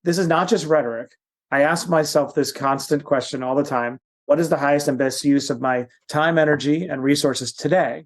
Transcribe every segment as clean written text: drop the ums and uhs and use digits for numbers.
this is not just rhetoric. I ask myself this constant question all the time. What is the highest and best use of my time, energy, and resources today?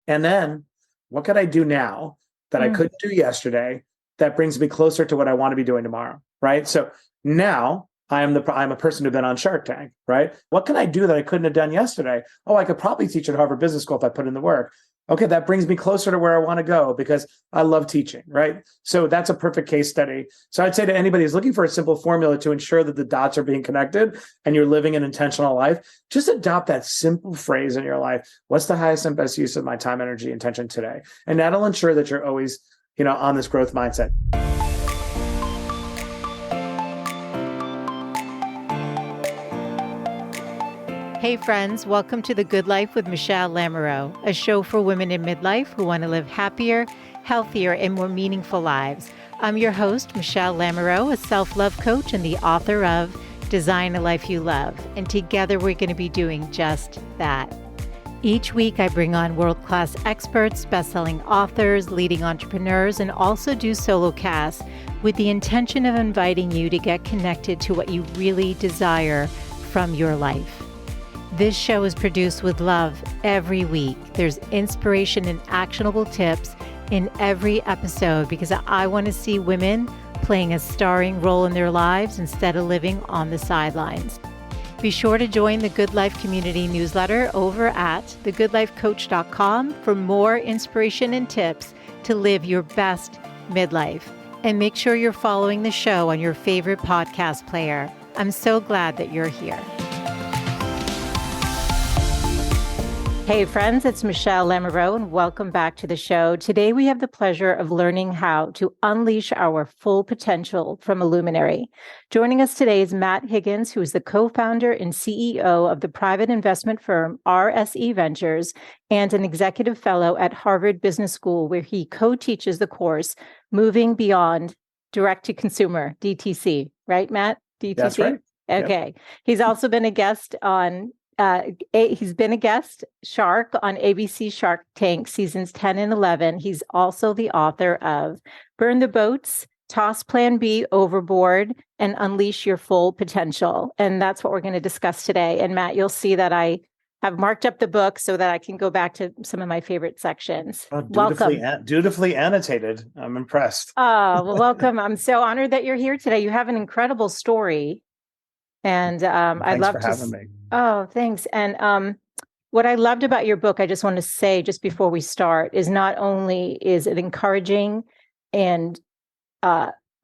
And then what could I do now that I couldn't do yesterday that brings me closer to what I want to be doing tomorrow, right? So now I'm a person who's been on Shark Tank, right? What can I do that I couldn't have done yesterday? Oh, I could probably teach at Harvard Business School if I put in the work. Okay, that brings me closer to where I want to go because I love teaching, right? So that's a perfect case study. So I'd say to anybody who's looking for a simple formula to ensure that the dots are being connected and you're living an intentional life, just adopt that simple phrase in your life. What's the highest and best use of my time, energy, intention today? And that'll ensure that you're always, on this growth mindset. Hey friends, welcome to The Good Life with Michelle Lamoureux, a show for women in midlife who want to live happier, healthier, and more meaningful lives. I'm your host, Michelle Lamoureux, a self-love coach and the author of Design a Life You Love. And together we're going to be doing just that. Each week I bring on world-class experts, best-selling authors, leading entrepreneurs, and also do solo casts with the intention of inviting you to get connected to what you really desire from your life. This show is produced with love every week. There's inspiration and actionable tips in every episode because I want to see women playing a starring role in their lives instead of living on the sidelines. Be sure to join the Good Life community newsletter over at thegoodlifecoach.com for more inspiration and tips to live your best midlife. And make sure you're following the show on your favorite podcast player. I'm so glad that you're here. Hey friends, it's Michelle Lamoureux and welcome back to the show. Today we have the pleasure of learning how to unleash our full potential from a luminary. Joining us today is Matt Higgins, who is the co-founder and CEO of the private investment firm RSE Ventures and an executive fellow at Harvard Business School, where he co-teaches the course Moving Beyond Direct-to-Consumer, DTC. Right, Matt? DTC? That's right. Okay. Yep. He's also been a guest on he's been a guest shark on ABC Shark Tank seasons 10 and 11. He's also the author of Burn the Boats, Toss Plan B, Overboard, and Unleash Your Full Potential. And that's what we're going to discuss today. And Matt, you'll see that I have marked up the book so that I can go back to some of my favorite sections. Dutifully annotated. I'm impressed. Well, welcome. I'm so honored that you're here today. You have an incredible story. And I'd love to having me. Oh, thanks. And what I loved about your book, I just want to say just before we start, is not only is it encouraging and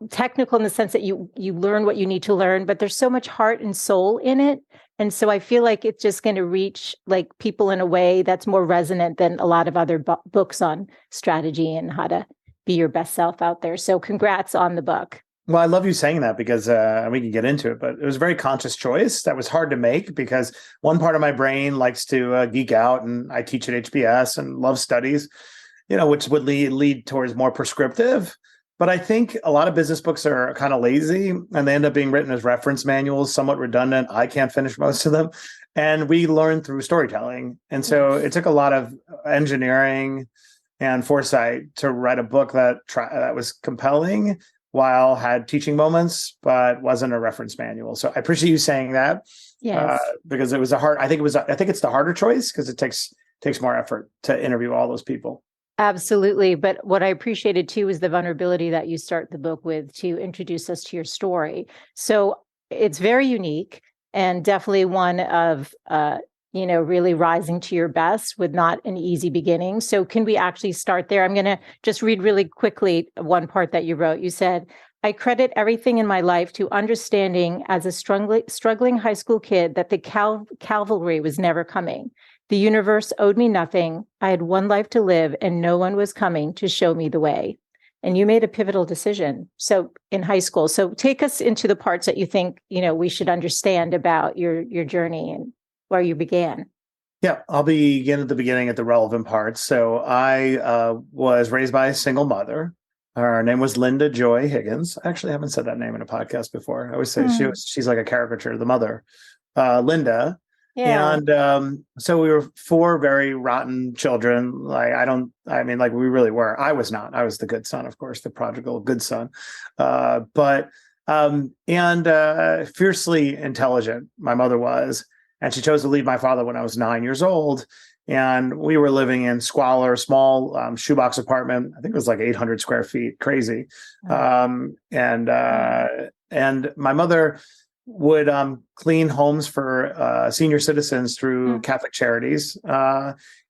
technical in the sense that you learn what you need to learn, but there's so much heart and soul in it. And so I feel like it's just going to reach like people in a way that's more resonant than a lot of other books on strategy and how to be your best self out there. So congrats on the book. Well, I love you saying that because we can get into it, but it was a very conscious choice that was hard to make because one part of my brain likes to geek out, and I teach at HBS and love studies, which would lead towards more prescriptive. But I think a lot of business books are kind of lazy and they end up being written as reference manuals, somewhat redundant. I can't finish most of them. And we learn through storytelling. And so it took a lot of engineering and foresight to write a book that was compelling while had teaching moments, but wasn't a reference manual. So I appreciate you saying that. Yes. Because it was I think it's the harder choice because it takes more effort to interview all those people. Absolutely. But what I appreciated too is the vulnerability that you start the book with to introduce us to your story. So it's very unique and definitely one of, really rising to your best with not an easy beginning. So can we actually start there? I'm going to just read really quickly one part that you wrote. You said, I credit everything in my life to understanding as a struggling high school kid that the cavalry was never coming. The universe owed me nothing. I had one life to live and no one was coming to show me the way. And you made a pivotal decision. So in high school, so take us into the parts that you think, we should understand about your journey and where you began. Yeah, I'll begin at the beginning at the relevant parts. So I was raised by a single mother. Her name was Linda Joy Higgins. I actually haven't said that name in a podcast before. I always say she's like a caricature of the mother, Linda. Yeah. And so we were four very rotten children. We really were. I was not. I was the good son, of course, the prodigal good son. But And fiercely intelligent. My mother was, and she chose to leave my father when I was 9 years old. And we were living in squalor, small shoebox apartment. I think it was like 800 square feet, crazy. And my mother would clean homes for senior citizens through Catholic charities.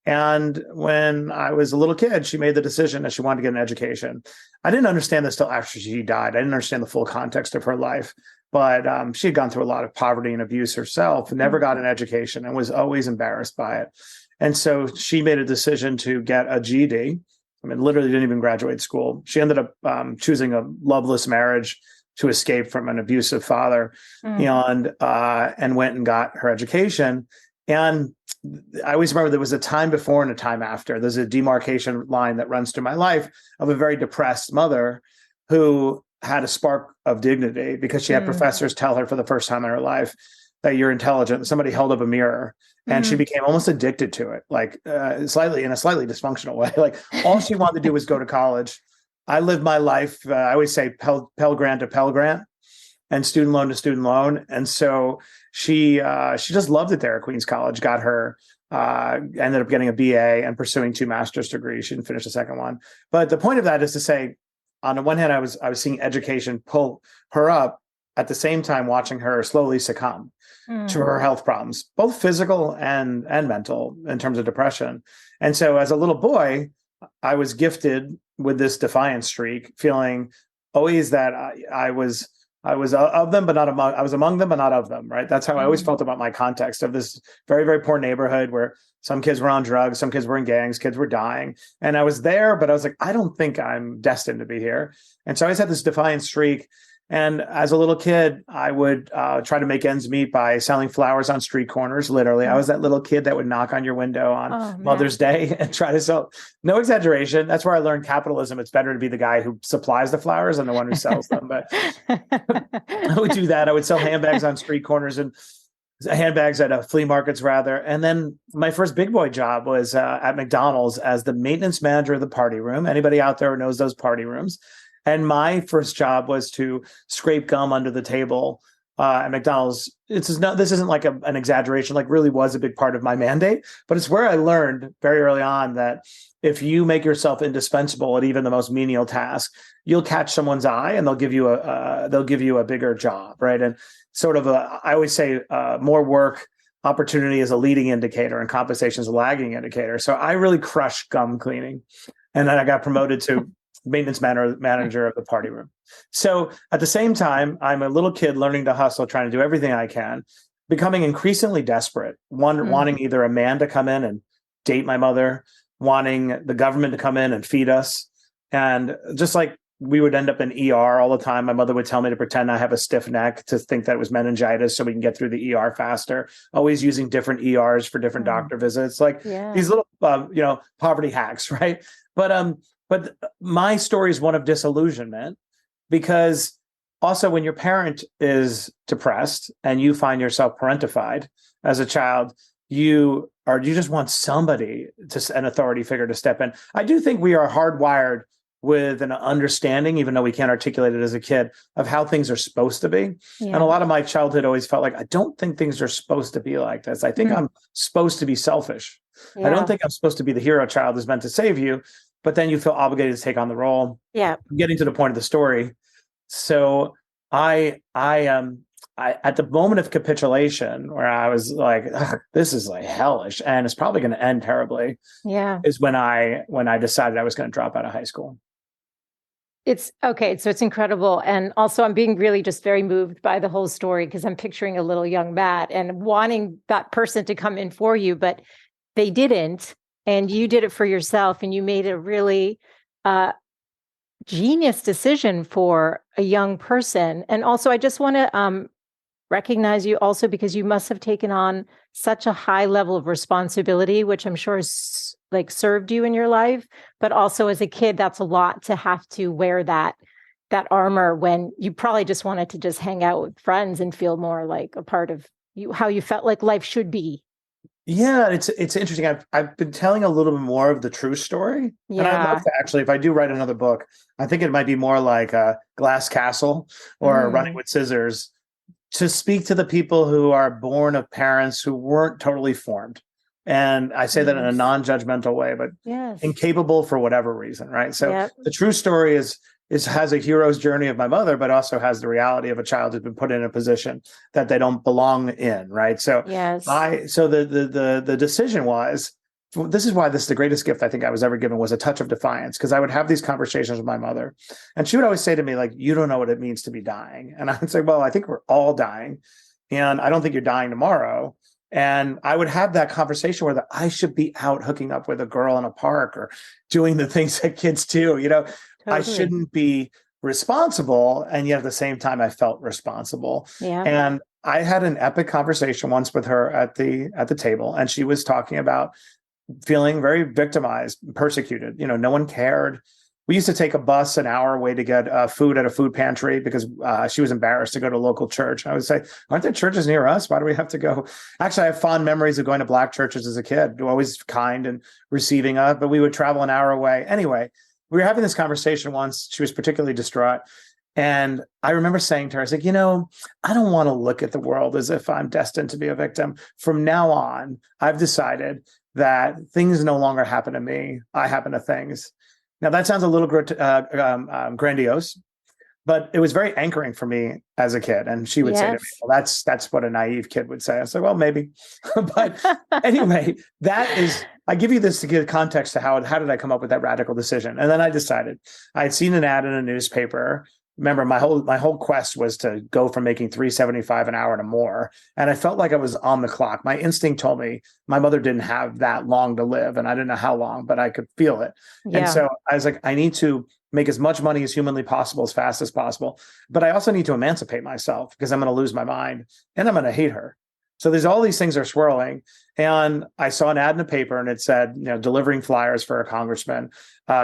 And when I was a little kid, she made the decision that she wanted to get an education. I didn't understand this till after she died. I didn't understand the full context of her life. But she had gone through a lot of poverty and abuse herself, never got an education, and was always embarrassed by it. And so she made a decision to get a GED. I mean, literally didn't even graduate school. She ended up choosing a loveless marriage to escape from an abusive father, and went and got her education. And I always remember there was a time before and a time after. There's a demarcation line that runs through my life of a very depressed mother who had a spark of dignity because she had professors tell her for the first time in her life that you're intelligent. Somebody held up a mirror and she became almost addicted to it, like slightly in a slightly dysfunctional way. Like all she wanted to do was go to college. I lived my life, I always say Pell Grant to Pell Grant and student loan to student loan. And so she just loved it there at Queens College, got her, ended up getting a BA and pursuing 2 master's degrees. She didn't finish the second one. But the point of that is to say, on the one hand, I was seeing education pull her up, at the same time watching her slowly succumb to her health problems, both physical and mental in terms of depression. And so as a little boy, I was gifted with this defiance streak, feeling always that I was of them, but not among. I was among them, but not of them. Right. That's how I always felt about my context of this very, very poor neighborhood where some kids were on drugs, some kids were in gangs, kids were dying, and I was there, but I was like, I don't think I'm destined to be here. And so I always had this defiant streak. And as a little kid, I would try to make ends meet by selling flowers on street corners. Literally, I was that little kid that would knock on your window on Mother's Day and try to sell. No exaggeration. That's where I learned capitalism. It's better to be the guy who supplies the flowers than the one who sells them. But I would do that. I would sell handbags on street corners and handbags at flea markets, rather. And then my first big boy job was at McDonald's as the maintenance manager of the party room. Anybody out there who knows those party rooms? And my first job was to scrape gum under the table at McDonald's. This isn't like an exaggeration, like really was a big part of my mandate, but it's where I learned very early on that if you make yourself indispensable at even the most menial task, you'll catch someone's eye and they'll give you a bigger job, right? And sort of I always say more work opportunity is a leading indicator and compensation is a lagging indicator. So I really crushed gum cleaning, and then I got promoted to maintenance manager of the party room. So at the same time, I'm a little kid learning to hustle, trying to do everything I can, becoming increasingly desperate, wanting either a man to come in and date my mother, wanting the government to come in and feed us. And just like we would end up in ER all the time, my mother would tell me to pretend I have a stiff neck, to think that it was meningitis so we can get through the ER faster, always using different ERs for different doctor visits, like these little, poverty hacks, right? But my story is one of disillusionment, because also when your parent is depressed and you find yourself parentified as a child, you just want somebody, an authority figure, to step in. I do think we are hardwired with an understanding, even though we can't articulate it as a kid, of how things are supposed to be. Yeah. And a lot of my childhood always felt like, I don't think things are supposed to be like this. I think I'm supposed to be selfish. Yeah. I don't think I'm supposed to be the hero child who's meant to save you. But then you feel obligated to take on the role. Yeah. Getting to the point of the story. So I at the moment of capitulation, where I was like, this is like hellish and it's probably going to end terribly. Yeah. Is when I decided I was going to drop out of high school. It's okay. So it's incredible. And also I'm being really just very moved by the whole story, because I'm picturing a little young Matt and wanting that person to come in for you, but they didn't. And you did it for yourself, and you made a really genius decision for a young person. And also, I just want to recognize you also, because you must have taken on such a high level of responsibility, which I'm sure has served you in your life. But also as a kid, that's a lot to have to wear that armor when you probably just wanted to just hang out with friends and feel more like a part of you, how you felt like life should be. Yeah, it's interesting. I've been telling a little bit more of the true story, and I'd love Yeah. to actually, if I do write another book, I think it might be more like a Glass Castle or Running Mm, with Scissors, to speak to the people who are born of parents who weren't totally formed. And I say that in a yes. non-judgmental way, but Yes. incapable for whatever reason, right? So Yep. the true story is has a hero's journey of my mother, but also has the reality of a child who's been put in a position that they don't belong in, right? So Yes. the decision was, this is why this is the greatest gift I think I was ever given, was a touch of defiance, because I would have these conversations with my mother, and she would always say to me, like, you don't know what it means to be dying. And I would say, well, I think we're all dying, and I don't think you're dying tomorrow. And I would have that conversation where I should be out hooking up with a girl in a park or doing the things that kids do. I Totally. shouldn't be responsible. And yet at the same time, I felt responsible. Yeah. And I had an epic conversation once with her at the table, and she was talking about feeling very victimized, persecuted. No one cared. We used to take a bus an hour away to get food at a food pantry because she was embarrassed to go to a local church. I would say, aren't there churches near us? Why do we have to go? Actually, I have fond memories of going to Black churches as a kid, always kind and receiving us, but we would travel an hour away. Anyway, we were having this conversation once. She was particularly distraught. And I remember saying to her, I was like, I don't want to look at the world as if I'm destined to be a victim. From now on, I've decided that things no longer happen to me. I happen to things. Now, that sounds a little grandiose, but it was very anchoring for me as a kid. And she would say to me, Yes. well, that's what a naive kid would say. I said, well, maybe. But anyway, I give you this to give context to how did I come up with that radical decision. And then I decided, I had seen an ad in a newspaper. Remember, my whole quest was to go from making $3.75 an hour to more. And I felt like I was on the clock. My instinct told me my mother didn't have that long to live. And I didn't know how long, but I could feel it. And Yeah. so I was like, I need to make as much money as humanly possible, as fast as possible. But I also need to emancipate myself, because I'm going to lose my mind and I'm going to hate her. So there's all these things are swirling. And I saw an ad in the paper, and it said, delivering flyers for a congressman,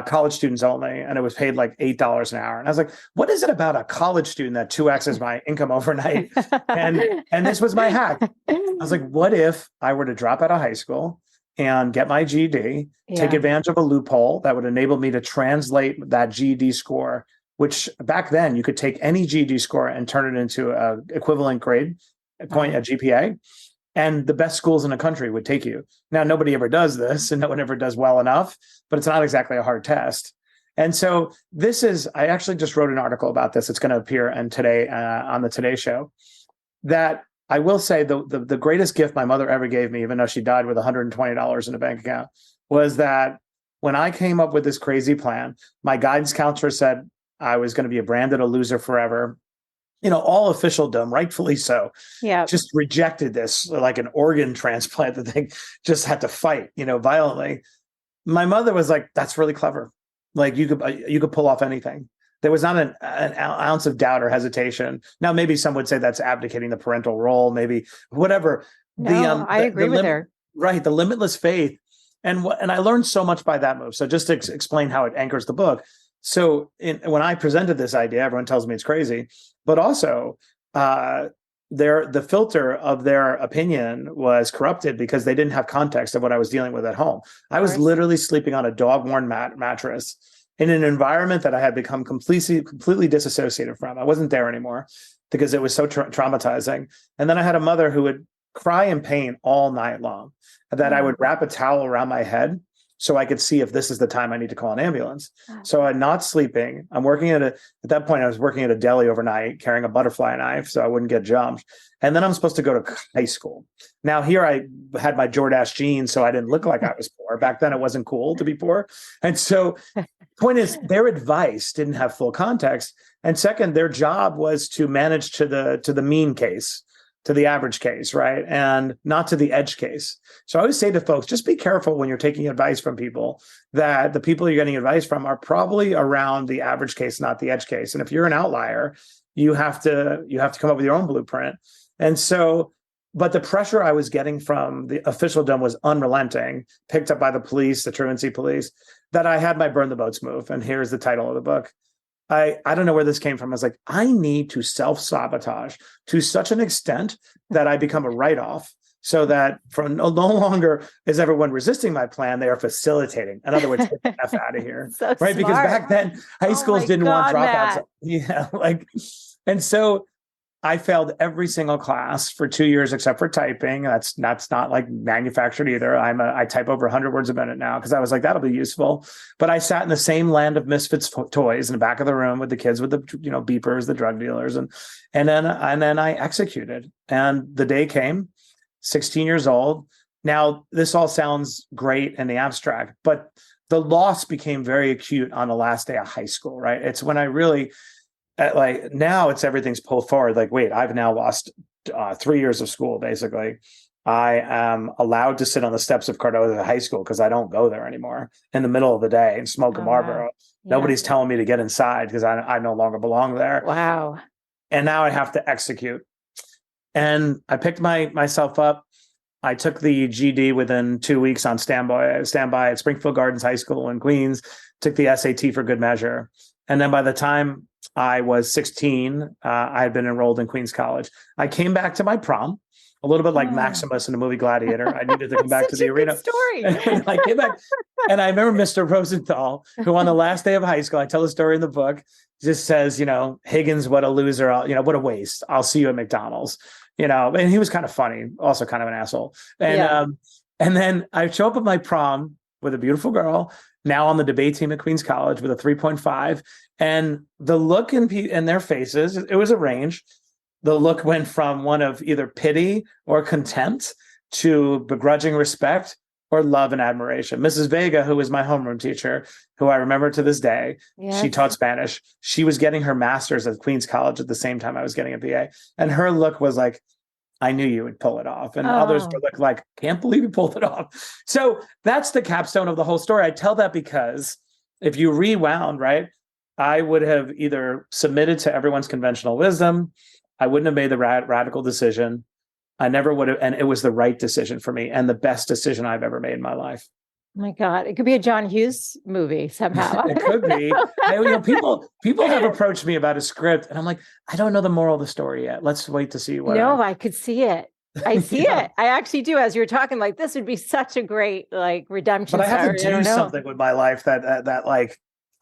college students only. And it was paid like $8 an hour. And I was like, what is it about a college student that 2X's my income overnight? And this was my hack. I was like, what if I were to drop out of high school and get my GED, take Yeah. advantage of a loophole that would enable me to translate that GED score, which back then you could take any GED score and turn it into an equivalent grade point, a GPA, and the best schools in the country would take you. Now, nobody ever does this, and no one ever does well enough, but it's not exactly a hard test. And so I actually just wrote an article about this. It's going to appear on the Today Show, that I will say the greatest gift my mother ever gave me, even though she died with $120 in a bank account, was that when I came up with this crazy plan, my guidance counselor said I was going to be branded a loser forever. All officialdom, rightfully so, Yeah. just rejected this like an organ transplant that they just had to fight, violently. My mother was like, that's really clever. Like you could pull off anything. There was not an ounce of doubt or hesitation. Now, maybe some would say that's abdicating the parental role, maybe whatever. No, I agree with her. Right. The limitless faith. And I learned so much by that move. So just to explain how it anchors the book. So when I presented this idea, everyone tells me it's crazy, but also the filter of their opinion was corrupted because they didn't have context of what I was dealing with at home. I was literally sleeping on a dog-worn mattress in an environment that I had become completely disassociated from. I wasn't there anymore because it was so traumatizing. And then I had a mother who would cry in pain all night long, that I would wrap a towel around my head so I could see if this is the time I need to call an ambulance. So I'm not sleeping. I'm working at that point, I was working at a deli overnight, carrying a butterfly knife so I wouldn't get jumped. And then I'm supposed to go to high school. Now here I had my Jordache jeans, so I didn't look like I was poor. Back then it wasn't cool to be poor. And so point is, their advice didn't have full context. And second, their job was to manage to the mean case, to the average case, right? And not to the edge case. So I always say to folks, just be careful when you're taking advice from people, that the people you're getting advice from are probably around the average case, not the edge case. And if you're an outlier, you have to come up with your own blueprint. And so, but the pressure I was getting from the officialdom was unrelenting, picked up by the police, the truancy police, that I had my burn the boats move. And here's the title of the book. I don't know where this came from. I was like, I need to self-sabotage to such an extent that I become a write-off so that from no longer is everyone resisting my plan, they are facilitating. In other words, get the F out of here. So right. Because smart. back then high schools didn't want dropouts. Matt. Yeah. And so I failed every single class for 2 years, except for typing. That's not like manufactured either. I type over 100 words a minute now because I was like, that'll be useful. But I sat in the same land of misfits toys in the back of the room with the kids with the beepers, the drug dealers, and then I executed. And the day came, 16 years old. Now this all sounds great in the abstract, but the loss became very acute on the last day of high school. Right? It's when I really. Now it's everything's pulled forward. Like, wait, I've now lost 3 years of school. Basically, I am allowed to sit on the steps of Cardozo High School because I don't go there anymore in the middle of the day and smoke a Marlboro. Wow. Yeah. Nobody's telling me to get inside because I no longer belong there. Wow. And now I have to execute. And I picked myself up. I took the GD within 2 weeks on standby at Springfield Gardens High School in Queens, took the SAT for good measure. And then by the time I was 16, I had been enrolled in Queens College. I came back to my prom, a little bit like Maximus in the movie Gladiator. I needed to come back to the arena. Story. And I came back, and I remember Mr. Rosenthal, who on the last day of high school, I tell the story in the book, just says, Higgins, what a loser, what a waste. I'll see you at McDonald's. And he was kind of funny, also kind of an asshole. And then I show up at my prom with a beautiful girl, now on the debate team at Queens College with a 3.5. And the look in their faces, it was a range. The look went from one of either pity or contempt to begrudging respect or love and admiration. Mrs. Vega, who was my homeroom teacher, who I remember to this day, She taught Spanish. She was getting her master's at Queens College at the same time I was getting a BA. And her look was like, I knew you would pull it off. And others were like, can't believe you pulled it off. So that's the capstone of the whole story. I tell that because if you rewound, right, I would have either submitted to everyone's conventional wisdom. I wouldn't have made the radical decision. I never would have. And it was the right decision for me and the best decision I've ever made in my life. Oh my God. It could be a John Hughes movie somehow. It could be. People have approached me about a script and I'm like, I don't know the moral of the story yet. Let's wait to see what. No, I could see it. I see it. I actually do. As you're talking, like, this would be such a great redemption. But I have to do something with my life that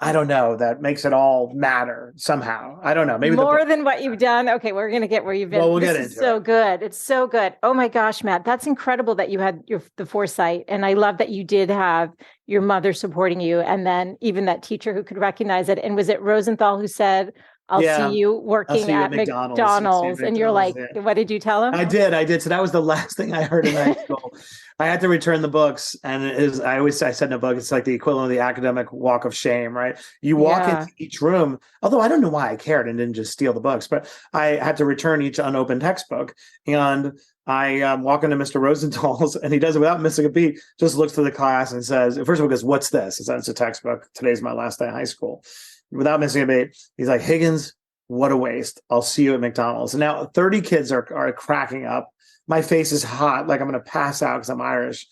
I don't know, that makes it all matter somehow. I don't know. Maybe more than what you've done. Okay, we're going to get where you've been. Well, we'll get into it. So good. It's so good. Oh my gosh, Matt, that's incredible that you had the foresight. And I love that you did have your mother supporting you. And then even that teacher who could recognize it. And was it Rosenthal who said, I'll see you working at McDonald's. And you're like, what did you tell him? I did. So that was the last thing I heard in high school. I had to return the books. And I said in the book, it's like the equivalent of the academic walk of shame, right? You walk into each room, although I don't know why I cared and didn't just steal the books, but I had to return each unopened textbook. And I walk into Mr. Rosenthal's and he does it without missing a beat, just looks to the class and says, first of all, goes, what's this? He says, it's a textbook. Today's my last day of high school. Without missing a beat, he's like, Higgins, what a waste. I'll see you at McDonald's. And now 30 kids are cracking up. My face is hot, like I'm going to pass out because I'm Irish.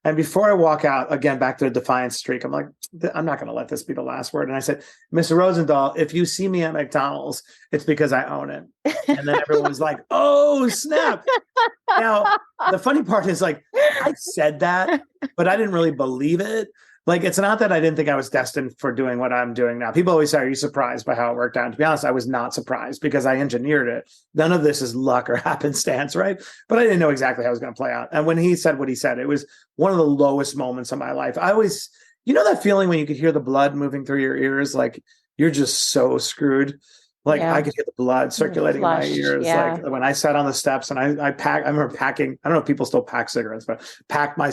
And before I walk out, again, back to the defiance streak, I'm like, I'm not going to let this be the last word. And I said, Mr. Rosenthal, if you see me at McDonald's, it's because I own it. And then everyone was like, oh, snap. Now, the funny part is I said that, but I didn't really believe it. It's not that I didn't think I was destined for doing what I'm doing now. People always say, are you surprised by how it worked out? And to be honest, I was not surprised because I engineered it. None of this is luck or happenstance, right? But I didn't know exactly how it was going to play out. And when he said what he said, it was one of the lowest moments of my life. I always, that feeling when you could hear the blood moving through your ears, like you're just so screwed. I could hear the blood circulating in my ears. Yeah. When I sat on the steps and I remember packing, I don't know if people still pack cigarettes, but packed my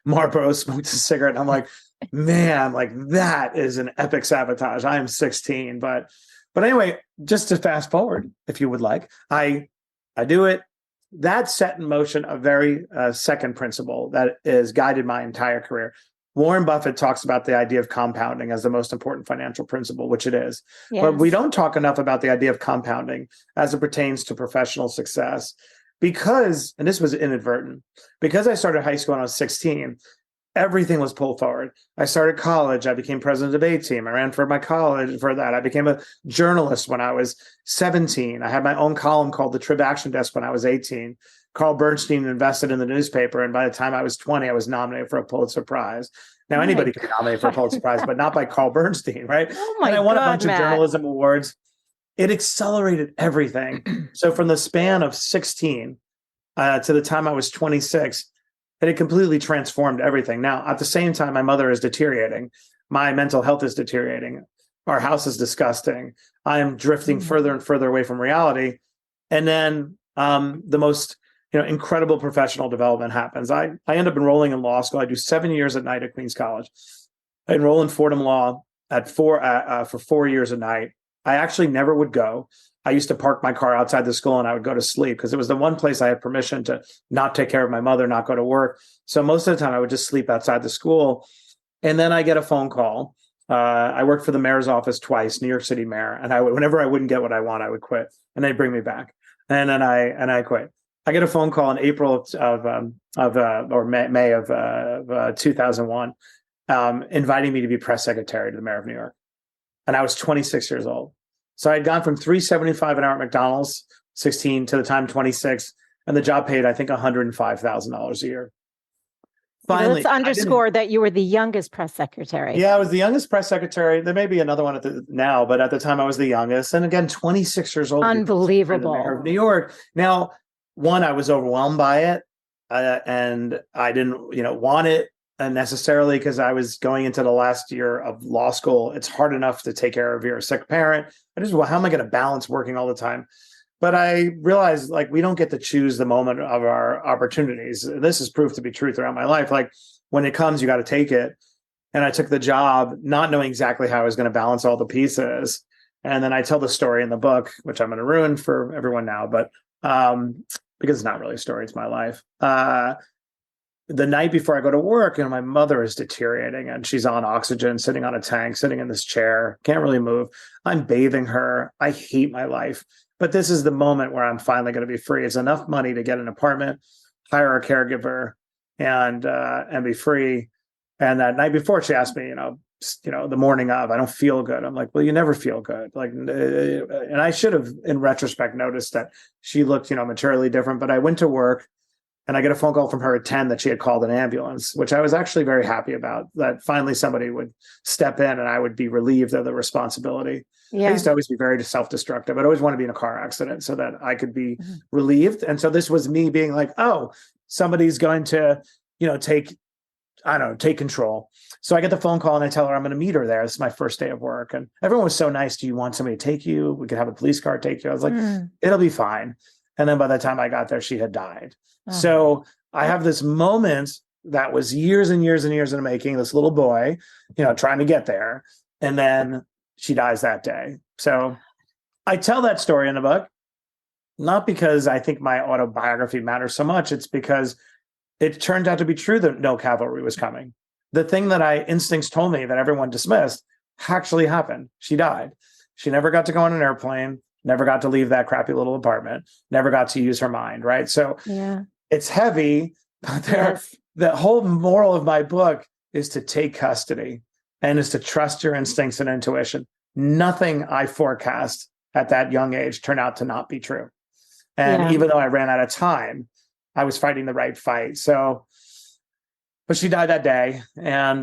Marlboro, smoked a cigarette. And I'm like, man, that is an epic sabotage. I am 16. But anyway, just to fast forward, if you would like, I do it. That set in motion a very second principle that has guided my entire career. Warren Buffett talks about the idea of compounding as the most important financial principle, which it is. Yes. But we don't talk enough about the idea of compounding as it pertains to professional success because, and this was inadvertent, because I started high school when I was 16, everything was pulled forward. I started college. I became president of the debate team. I ran for my college for that. I became a journalist when I was 17. I had my own column called the Trib Action Desk when I was 18. Carl Bernstein invested in the newspaper. And by the time I was 20, I was nominated for a Pulitzer Prize. Now, Oh anybody can be nominated for a Pulitzer Prize, but not by Carl Bernstein, right? Oh my And I won a God, bunch Matt. of journalism awards. It accelerated everything. So from the span of 16 to the time I was 26, it had completely transformed everything. Now, at the same time, my mother is deteriorating. My mental health is deteriorating. Our house is disgusting. I am drifting further and further away from reality. And then the most incredible professional development happens. I end up enrolling in law school. I do 7 years at night at Queens College. I enroll in Fordham Law for 4 years a night. I actually never would go. I used to park my car outside the school and I would go to sleep because it was the one place I had permission to not take care of my mother, not go to work. So most of the time I would just sleep outside the school. And then I get a phone call. I worked for the mayor's office twice, New York City mayor. And whenever I wouldn't get what I want, I would quit and they'd bring me back. And then I quit. I get a phone call in April or May of 2001, inviting me to be press secretary to the mayor of New York. And I was 26 years old. So I had gone from $3.75 an hour at McDonald's, 16 to the time 26, and the job paid, I think, $105,000 a year. Finally, let's underscore that you were the youngest press secretary. Yeah, I was the youngest press secretary. There may be another one now, but at the time I was the youngest. And again, 26 years old. Unbelievable. The mayor of New York. Now, one, I was overwhelmed by it, and I didn't, want it necessarily because I was going into the last year of law school. It's hard enough to take care of your sick parent. How am I going to balance working all the time? But I realized we don't get to choose the moment of our opportunities. This has proved to be true throughout my life. When it comes, you got to take it. And I took the job not knowing exactly how I was going to balance all the pieces. And then I tell the story in the book, which I'm going to ruin for everyone now, but because it's not really a story, it's my life. The night before I go to work, my mother is deteriorating and she's on oxygen, sitting on a tank, sitting in this chair, can't really move. I'm bathing her. I hate my life. But this is the moment where I'm finally going to be free. It's enough money to get an apartment, hire a caregiver, and be free. And that night before, she asked me, the morning of, I don't feel good. I'm like, well, you never feel good. And I should have, in retrospect, noticed that she looked, materially different. But I went to work. And I get a phone call from her at 10 that she had called an ambulance, which I was actually very happy about, that finally somebody would step in and I would be relieved of the responsibility. Yeah. I used to always be very self-destructive. I'd always want to be in a car accident so that I could be relieved. And so this was me being like, oh, somebody's going to, take control. So I get the phone call and I tell her I'm going to meet her there. This is my first day of work. And everyone was so nice. Do you want somebody to take you? We could have a police car take you. I was like, it'll be fine. And then by the time I got there, she had died. So I have this moment that was years and years and years in the making, this little boy, trying to get there. And then she dies that day. So I tell that story in the book, not because I think my autobiography matters so much. It's because it turned out to be true that no cavalry was coming. The thing that instincts told me that everyone dismissed actually happened. She died. She never got to go on an airplane, never got to leave that crappy little apartment, never got to use her mind, right? So it's heavy, but the whole moral of my book is to take custody and is to trust your instincts and intuition. Nothing I forecast at that young age turned out to not be true. And even though I ran out of time, I was fighting the right fight. So, but she died that day, and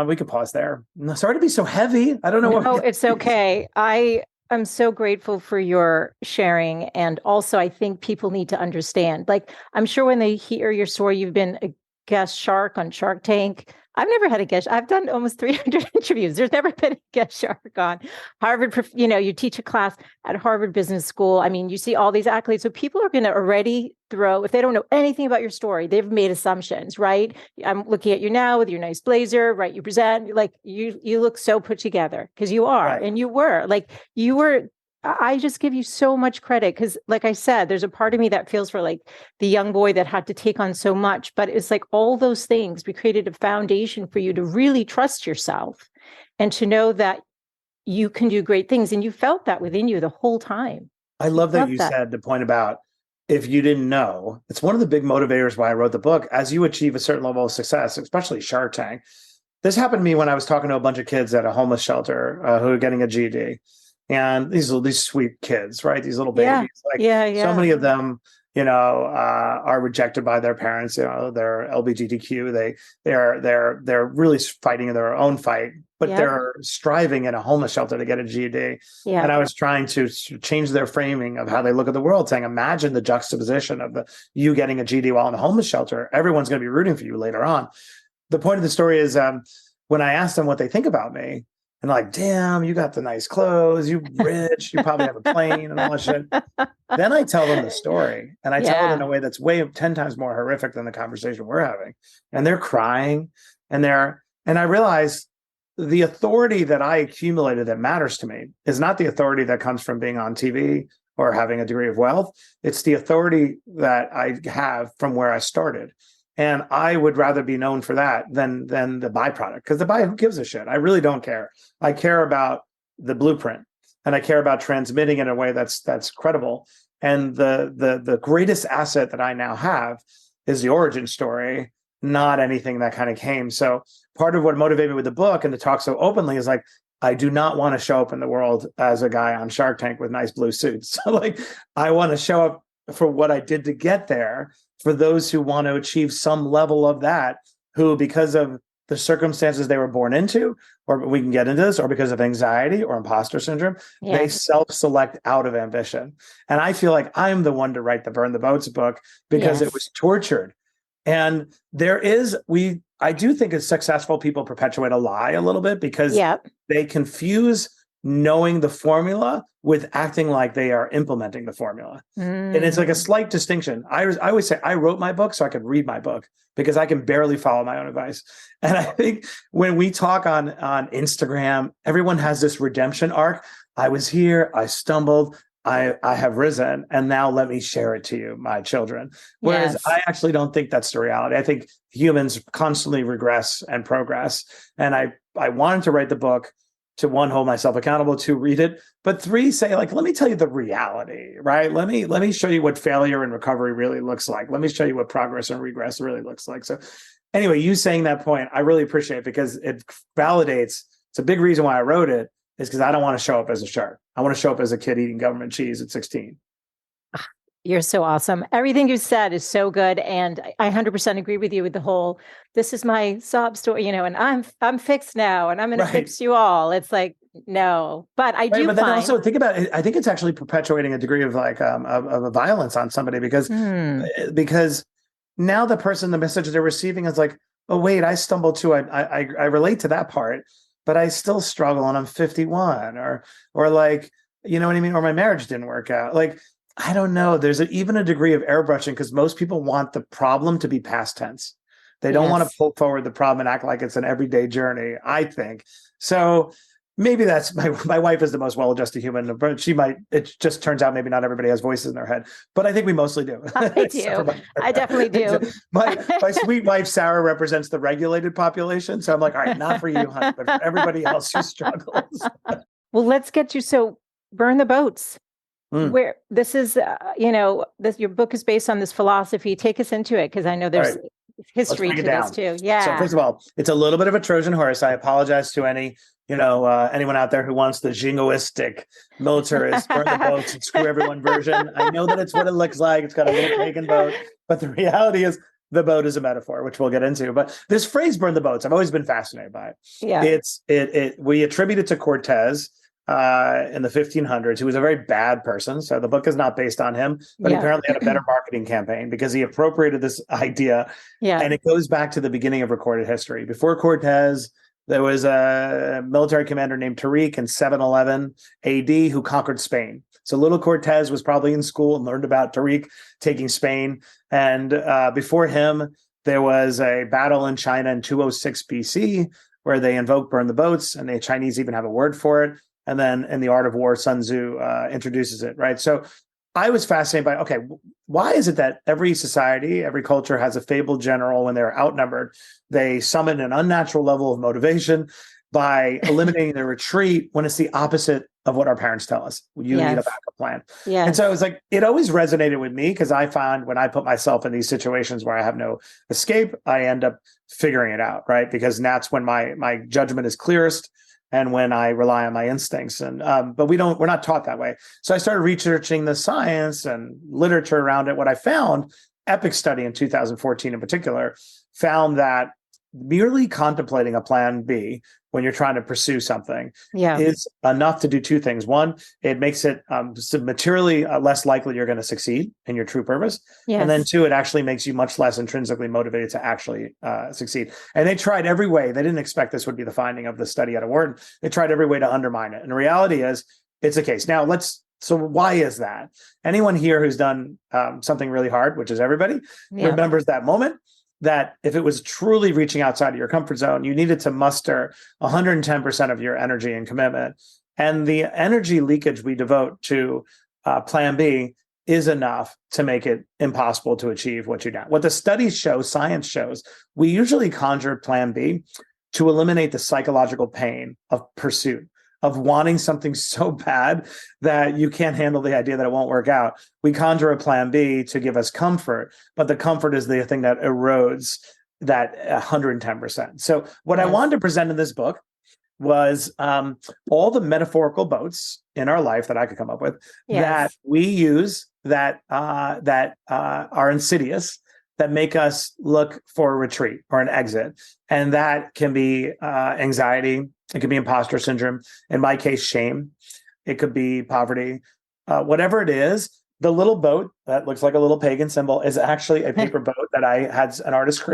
we could pause there. Sorry to be so heavy. I don't know what. No, it's okay. I'm so grateful for your sharing. And also, I think people need to understand, I'm sure when they hear your story, you've been a guest shark on Shark Tank. I've never had a guest. I've done almost 300 interviews. There's never been a guest shark on Harvard. You teach a class at Harvard Business School. I mean, you see all these accolades. So people are going to already if they don't know anything about your story, they've made assumptions, right? I'm looking at you now with your nice blazer, right? You present you look so put together because you are, right. And you were. I just give you so much credit because, like I said, there's a part of me that feels for the young boy that had to take on so much, but it's all those things, we created a foundation for you to really trust yourself and to know that you can do great things. And you felt that within you the whole time. I love that you said the point about if you didn't know. It's one of the big motivators why I wrote the book. As you achieve a certain level of success, especially Shark Tank, this happened to me when I was talking to a bunch of kids at a homeless shelter who were getting a GED. And these sweet kids, right? These little babies. So many of them are rejected by their parents. They're LGBTQ. They're really fighting in their own fight, but they're striving in a homeless shelter to get a GED. Yeah. And I was trying to change their framing of how they look at the world, saying, imagine the juxtaposition of you getting a GED while in a homeless shelter. Everyone's going to be rooting for you later on. The point of the story is when I asked them what they think about me, and like, damn, you got the nice clothes, you rich, you probably have a plane and all that shit. Then I tell them the story, and I tell it in a way that's 10 times more horrific than the conversation we're having. And they're crying, and I realize the authority that I accumulated that matters to me is not the authority that comes from being on TV or having a degree of wealth. It's the authority that I have from where I started. And I would rather be known for that than the byproduct, because who gives a shit? I really don't care. I care about the blueprint, and I care about transmitting it in a way that's credible. And the greatest asset that I now have is the origin story, not anything that kind of came. So part of what motivated me with the book and to talk so openly is like, I do not want to show up in the world as a guy on Shark Tank with nice blue suits. So like, I want to show up for what I did to get there, for those who want to achieve some level of that, who, because of the circumstances they were born into, or we can get into this, or because of anxiety or imposter syndrome, they self-select out of ambition. And I feel like I'm the one to write the Burn the Boats book because it was tortured. And I do think as successful people perpetuate a lie a little bit, because they confuse knowing the formula with acting like they are implementing the formula. And it's like a slight distinction. I always say I wrote my book so I could read my book, because I can barely follow my own advice. And I think when we talk on Instagram, everyone has this redemption arc. I was here, I stumbled, I have risen, and now let me share it to you, my children. Whereas I actually don't think that's the reality. I think humans constantly regress and progress. And I wanted to write the book to, 1, hold myself accountable, 2, read it, but 3, say, like, let me tell you the reality, right? Let me show you what failure and recovery really looks like. Let me show you what progress and regress really looks like. So anyway, you saying that point, I really appreciate it, because it validates. It's a big reason why I wrote it, is because I don't want to show up as a shark. I want to show up as a kid eating government cheese at 16. You're so awesome. Everything you said is so good. And I 100% agree with you with the whole, this is my sob story, and I'm fixed now, and I'm going to fix you all. It's like, no, but I do. But then also think about it. I think it's actually perpetuating a degree of of a violence on somebody, because now the message they're receiving is like, oh wait, I stumbled too. I relate to that part, but I still struggle, and I'm 51, or like, you know what I mean? Or my marriage didn't work out. Like, I don't know. There's even a degree of airbrushing, because most people want the problem to be past tense. They don't want to pull forward the problem and act like it's an everyday journey, I think. So maybe that's my wife is the most well-adjusted human, but it just turns out maybe not everybody has voices in their head, but I think we mostly do. I do. I definitely do. My sweet wife, Sarah, represents the regulated population. So I'm like, all right, not for you, honey, but for everybody else who struggles. Well, let's get to, so Burn the Boats. Where this is, your book is based on this philosophy. Take us into it, because I know there's history to this too. Yeah. So first of all, it's a little bit of a Trojan horse. I apologize to anyone out there who wants the jingoistic, militarist, burn the boats and screw everyone version. I know that it's what it looks like. It's got a little pagan boat, but the reality is the boat is a metaphor, which we'll get into. But this phrase, burn the boats, I've always been fascinated by it. Yeah. We attribute it to Cortez in the 1500s, who was a very bad person. So the book is not based on him, but he apparently had a better marketing campaign, because he appropriated this idea. And it goes back to the beginning of recorded history. Before Cortez, there was a military commander named Tariq in 711 AD who conquered Spain. So little Cortez was probably in school and learned about Tariq taking Spain. And before him, there was a battle in China in 206 BC where they invoked burn the boats, and the Chinese even have a word for it. And then in The Art of War, Sun Tzu introduces it, right? So I was fascinated by, okay, why is it that every society, every culture has a fabled general when they're outnumbered? They summon an unnatural level of motivation by eliminating their retreat, when it's the opposite of what our parents tell us. You need a backup plan. And so it was like, it always resonated with me, because I found when I put myself in these situations where I have no escape, I end up figuring it out, right? Because that's when my judgment is clearest. and when I rely on my instincts. And but we're not taught that way. So I started researching the science and literature around it. What I found, Epic study in 2014 in particular, found that merely contemplating a plan B when you're trying to pursue something is enough to do two things. One, it makes it materially less likely you're going to succeed in your true purpose. And then two, it actually makes you much less intrinsically motivated to actually succeed. And they tried every way. They didn't expect this would be the finding of the study out of Wharton. They tried every way to undermine it. And the reality is it's the case. Now so why is that? Anyone here who's done something really hard, which is everybody, remembers that moment that if it was truly reaching outside of your comfort zone, you needed to muster 110% of your energy and commitment. And the energy leakage we devote to plan B is enough to make it impossible to achieve what you want. What the studies show, science shows, we usually conjure plan B to eliminate the psychological pain of pursuit, of wanting something so bad that you can't handle the idea that it won't work out. We conjure a plan B to give us comfort, but the comfort is the thing that erodes that 110%. So what I wanted to present in this book was all the metaphorical boats in our life that I could come up with that we use that are insidious, that make us look for a retreat or an exit. And that can be anxiety. It could be imposter syndrome. In my case, shame. It could be poverty. Whatever it is, the little boat that looks like a little pagan symbol is actually a paper boat that I had an artist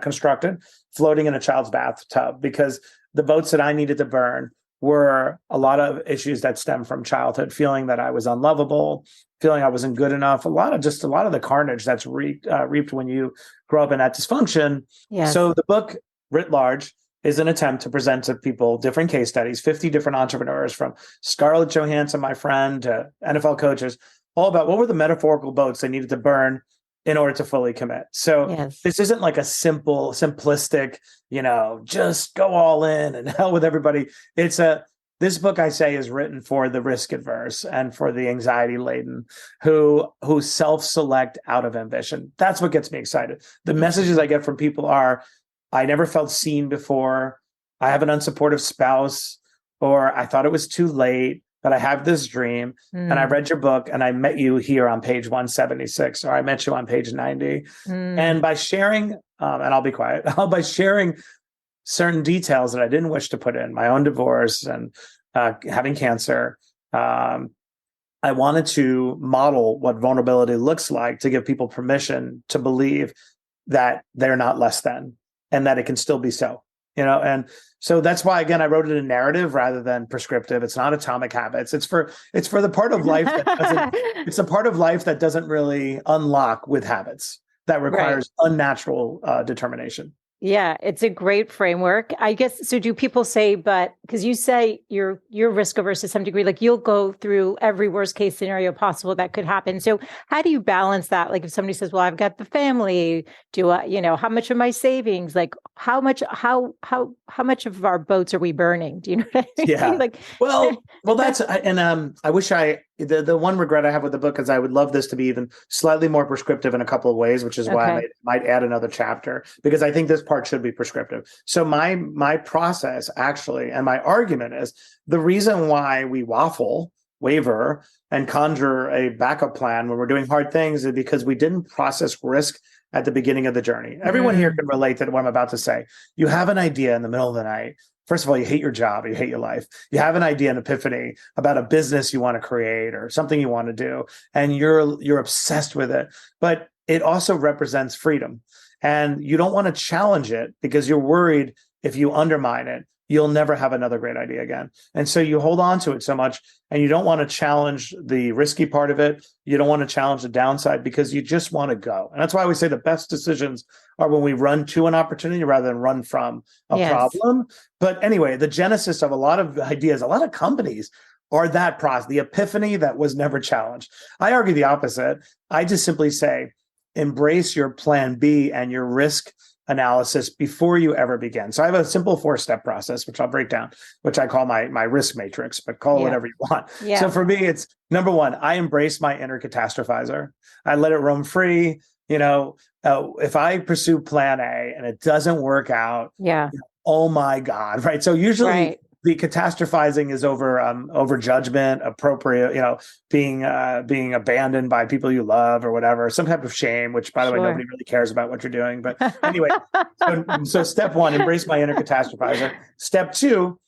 constructed, floating in a child's bathtub, because the boats that I needed to burn were a lot of issues that stem from childhood, feeling that I was unlovable, feeling I wasn't good enough, a lot of the carnage that's reaped when you grow up in that dysfunction. So the book, writ large, is an attempt to present to people different case studies, 50 different entrepreneurs, from Scarlett Johansson, my friend, to NFL coaches, all about what were the metaphorical boats they needed to burn in order to fully commit. So this isn't like a simplistic, just go all in and hell with everybody. This book, I say, is written for the risk adverse and for the anxiety laden who self-select out of ambition. That's what gets me excited. The messages I get from people are, I never felt seen before, I have an unsupportive spouse, or I thought it was too late, but I have this dream, and I read your book, and I met you here on page 176, or I met you on page 90. And by sharing, and I'll be quiet, by sharing certain details that I didn't wish to put in, my own divorce and having cancer, I wanted to model what vulnerability looks like, to give people permission to believe that they're not less than, and that it can still be so, and so that's why, again, I wrote it in narrative rather than prescriptive. It's not Atomic Habits. It's for the part of life it's a part of life that doesn't really unlock with habits, that requires unnatural determination. Yeah, it's a great framework. I guess, so do people say, but because you say you're risk averse to some degree, like you'll go through every worst case scenario possible that could happen. So how do you balance that? Like if somebody says, well, I've got the family, do I, how much of my savings, like how much of our boats are we burning? Do you know what I mean? Yeah. Like, well, that's, and I wish the one regret I have with the book is I would love this to be even slightly more prescriptive in a couple of ways, which is why I might add another chapter, because I think this part should be prescriptive. So my process actually, and my argument is, the reason why we waver, and conjure a backup plan when we're doing hard things is because we didn't process risk at the beginning of the journey. Everyone here can relate to what I'm about to say. You have an idea in the middle of the night. First of all, you hate your job, you hate your life. You have an idea, an epiphany about a business you want to create or something you want to do, and you're obsessed with it. But it also represents freedom, and you don't want to challenge it because you're worried if you undermine it, you'll never have another great idea again. And so you hold on to it so much, and you don't want to challenge the risky part of it. You don't want to challenge the downside because you just want to go. And that's why we say the best decisions are when we run to an opportunity rather than run from a problem. But anyway, the genesis of a lot of ideas, a lot of companies are that process, the epiphany that was never challenged. I argue the opposite. I just simply say, embrace your plan B and your risk analysis before you ever begin. So I have a simple 4-step process, which I'll break down, which I call my risk matrix, but call it whatever you want. Yeah. So for me, it's number one, I embrace my inner catastrophizer. I let it roam free. If I pursue plan A and it doesn't work out, oh my God, right? So usually the catastrophizing is over judgment, appropriate, being abandoned by people you love or whatever, some type of shame, which by the way, nobody really cares about what you're doing. But anyway, so step one, embrace my inner catastrophizer. Step two,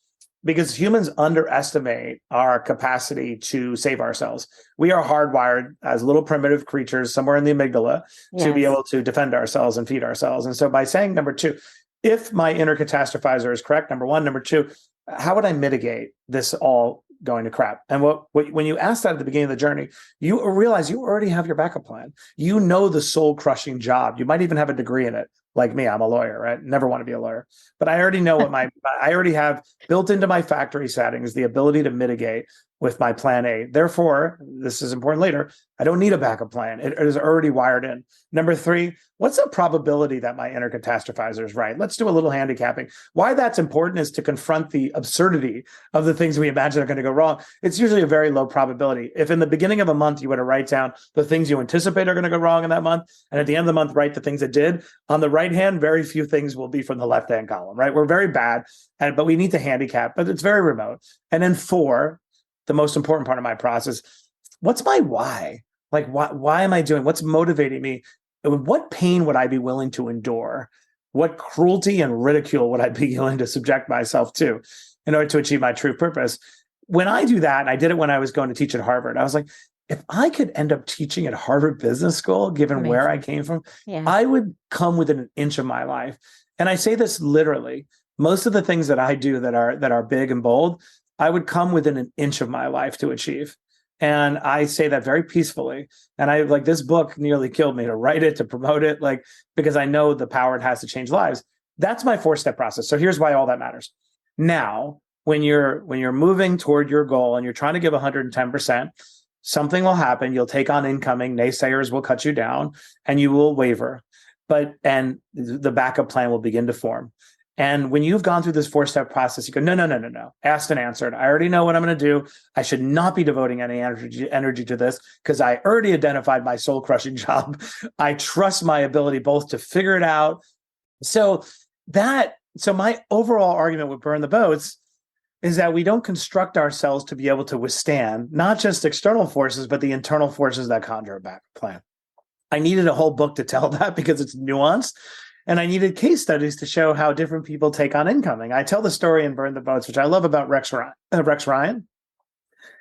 because humans underestimate our capacity to save ourselves. We are hardwired as little primitive creatures somewhere in the amygdala to be able to defend ourselves and feed ourselves. And so by saying number two, if my inner catastrophizer is correct, number one, number two, how would I mitigate this all going to crap? And when you ask that at the beginning of the journey, you realize you already have your backup plan. You know the soul crushing job. You might even have a degree in it. Like me, I'm a lawyer, right? Never want to be a lawyer, but I already know I already have built into my factory settings the ability to mitigate with my plan A. Therefore, this is important later, I don't need a backup plan. It is already wired in. Number three, what's the probability that my inner catastrophizer is right? Let's do a little handicapping. Why that's important is to confront the absurdity of the things we imagine are going to go wrong. It's usually a very low probability. If in the beginning of a month, you were to write down the things you anticipate are going to go wrong in that month, and at the end of the month, write the things that did, on the right hand, very few things will be from the left-hand column, right? We're very bad, but we need to handicap, but it's very remote. And then four, the most important part of my process, what's my why? Like, why am I doing? What's motivating me? What pain would I be willing to endure? What cruelty and ridicule would I be willing to subject myself to in order to achieve my true purpose? When I do that, and I did it when I was going to teach at Harvard, I was like, if I could end up teaching at Harvard Business School, given where I came from, I would come within an inch of my life. And I say this literally. Most of the things that I do that are big and bold, I would come within an inch of my life to achieve. And I say that very peacefully. And this book nearly killed me to write it, to promote it, because I know the power it has to change lives. That's my 4-step process. So here's why all that matters. Now, when you're moving toward your goal and you're trying to give 110%, something will happen. You'll take on incoming naysayers will cut you down and you will waver, and the backup plan will begin to form. And when you've gone through this 4-step process, you go, no, asked and answered. I already know what I'm going to do. I should not be devoting any energy to this because I already identified my soul crushing job. I trust my ability both to figure it out. So my overall argument with Burn the Boats is that we don't construct ourselves to be able to withstand not just external forces, but the internal forces that conjure a backup plan. I needed a whole book to tell that because it's nuanced. And I needed case studies to show how different people take on incoming. I tell the story in Burn the Boats, which I love, about Rex Ryan.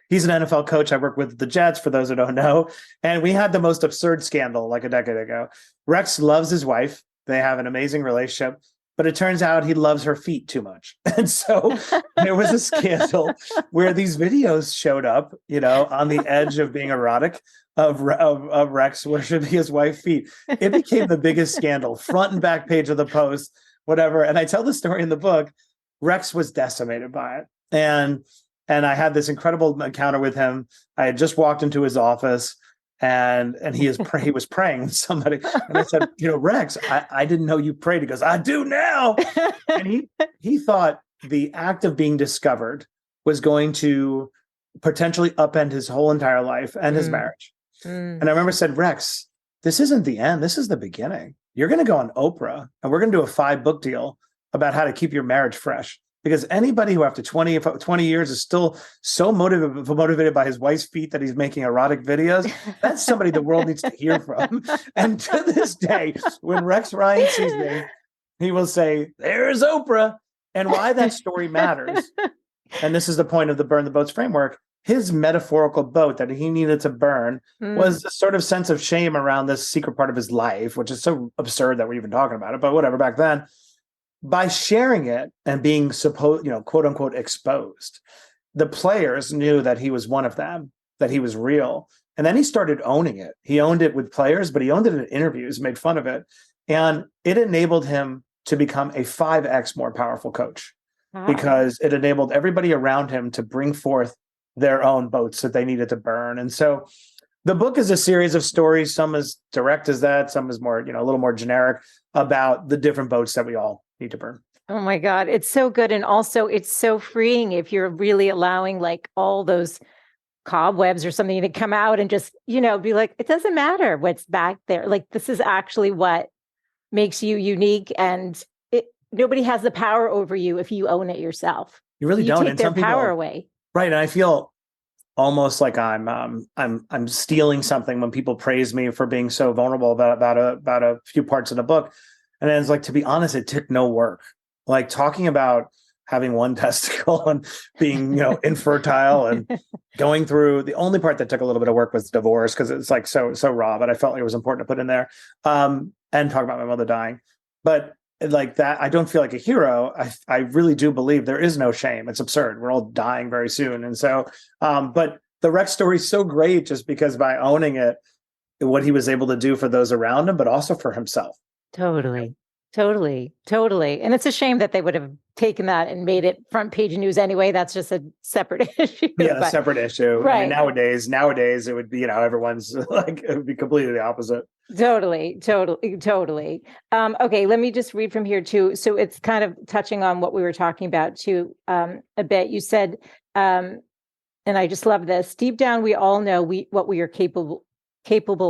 He's an NFL coach. I work with the Jets, for those who don't know. And we had the most absurd scandal like a decade ago. Rex loves his wife. They have an amazing relationship. But it turns out he loves her feet too much. And so there was a scandal where these videos showed up, on the edge of being erotic, of Rex worshiping his wife's feet. It became the biggest scandal, front and back page of the Post, whatever. And I tell the story in the book. Rex was decimated by it. And I had this incredible encounter with him. I had just walked into his office. And he was praying with somebody. And I said, Rex, I didn't know you prayed. He goes, I do now. And he thought the act of being discovered was going to potentially upend his whole entire life and his marriage. And I remember said, Rex, this isn't the end. This is the beginning. You're going to go on Oprah and we're going to do a 5-book deal about how to keep your marriage fresh. Because anybody who after 20 years is still so motivated by his wife's feet that he's making erotic videos, that's somebody the world needs to hear from. And to this day, when Rex Ryan sees me, he will say, there's Oprah. And why that story matters, and this is the point of the Burn the Boats framework, his metaphorical boat that he needed to burn was a sort of sense of shame around this secret part of his life, which is so absurd that we're even talking about it, but whatever, back then. By sharing it and being quote unquote exposed, the players knew that he was one of them, that he was real. And then he started owning it. He owned it with players, but he owned it in interviews, made fun of it. And it enabled him to become a 5x more powerful coach because it enabled everybody around him to bring forth their own boats that they needed to burn. And so the book is a series of stories, some as direct as that, some is more, a little more generic, about the different boats that we all need to burn. Oh my God, it's so good. And also it's so freeing if you're really allowing all those cobwebs or something to come out and just, be like, it doesn't matter what's back there. This is actually what makes you unique. And nobody has the power over you if you own it yourself. You really you don't. take And their some people, power away. right. And I feel almost like I'm stealing something when people praise me for being so vulnerable about a few parts of the book. And then it's like, to be honest, it took no work. Like talking about having one testicle and being, infertile and going through, the only part that took a little bit of work was divorce, because it's like so raw, but I felt like it was important to put in there. And talk about my mother dying. But like that, I don't feel like a hero. I really do believe there is no shame. It's absurd. We're all dying very soon. And so, but the Rex story is so great just because by owning it, what he was able to do for those around him, but also for himself. Totally. And it's a shame that they would have taken that and made it front page news anyway. That's just a separate issue. Yeah, a separate issue. Right. I mean, nowadays it would be, everyone's like, it would be completely the opposite. Totally. Okay, let me just read from here too. So it's kind of touching on what we were talking about too, a bit. You said, and I just love this. Deep down, we all know what we are capable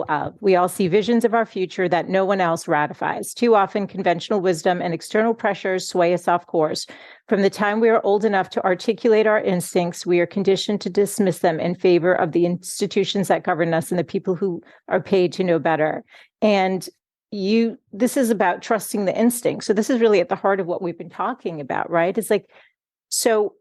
of. We all see visions of our future that no one else ratifies. Too often, conventional wisdom and external pressures sway us off course. From the time we are old enough to articulate our instincts, we are conditioned to dismiss them in favor of the institutions that govern us and the people who are paid to know better. And this is about trusting the instinct. So this is really at the heart of what we've been talking about, right? It's like, so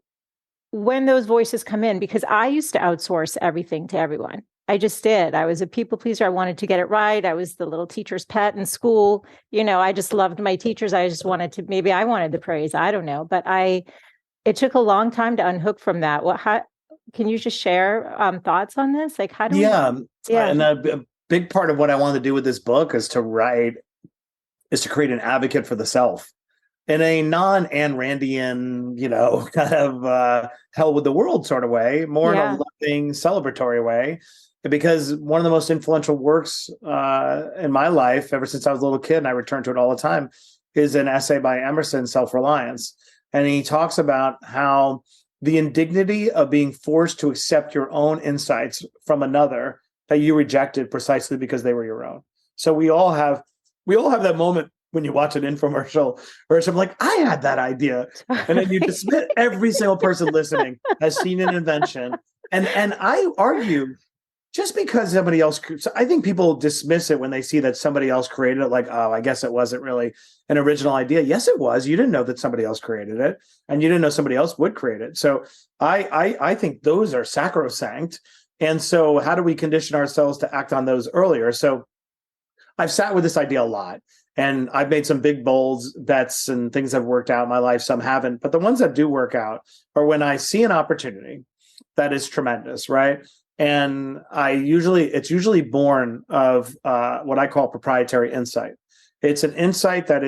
when those voices come in, because I used to outsource everything to everyone. I just did. I was a people pleaser. I wanted to get it right. I was the little teacher's pet in school. I just loved my teachers. I just maybe I wanted the praise. I don't know. But it took a long time to unhook from that. Can you just share thoughts on this? Like, how do we? Yeah. And a big part of what I wanted to do with this book is to create an advocate for the self in a non-Ayn Randian, kind of hell with the world sort of way, more in a loving, celebratory way. Because one of the most influential works in my life, ever since I was a little kid, and I return to it all the time, is an essay by Emerson, Self-Reliance. And he talks about how the indignity of being forced to accept your own insights from another that you rejected precisely because they were your own. So we all have that moment when you watch an infomercial or something like, I had that idea. And then you dismiss every single person listening has seen an invention. And I argue, just because somebody else, so I think people dismiss it when they see that somebody else created it, like, oh, I guess it wasn't really an original idea. Yes, it was. You didn't know that somebody else created it, and you didn't know somebody else would create it. So I think those are sacrosanct. And so how do we condition ourselves to act on those earlier? So I've sat with this idea a lot, and I've made some big, bold bets, and things have worked out in my life. Some haven't, but the ones that do work out are when I see an opportunity that is tremendous, right? And it's usually born of what I call proprietary insight. It's an insight that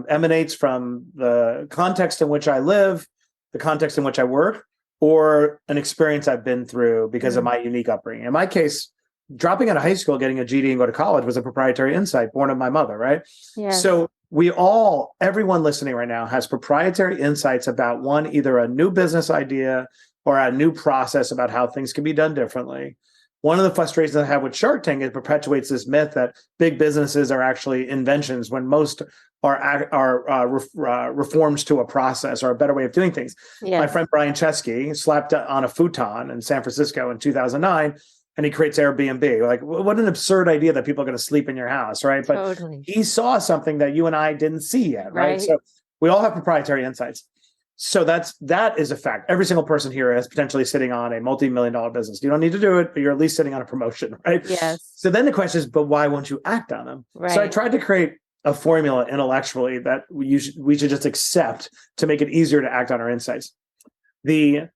emanates from the context in which I live, the context in which I work, or an experience I've been through because of my unique upbringing. In my case, dropping out of high school, getting a GED and go to college was a proprietary insight born of my mother, right? Yeah. So everyone listening right now has proprietary insights about either a new business idea or a new process about how things can be done differently. One of the frustrations I have with Shark Tank, it perpetuates this myth that big businesses are actually inventions when most are reforms to a process or a better way of doing things. Yes. My friend Brian Chesky slept on a futon in San Francisco in 2009, and he creates Airbnb. Like, what an absurd idea that people are going to sleep in your house, right? But totally. He saw something that you and I didn't see yet, right? So we all have proprietary insights. So that is a fact. Every single person here is potentially sitting on a multi-million-dollar business. You don't need to do it, but you're at least sitting on a promotion, right? Yes. So then the question is, but why won't you act on them? Right. So I tried to create a formula intellectually that we should just accept to make it easier to act on our insights. The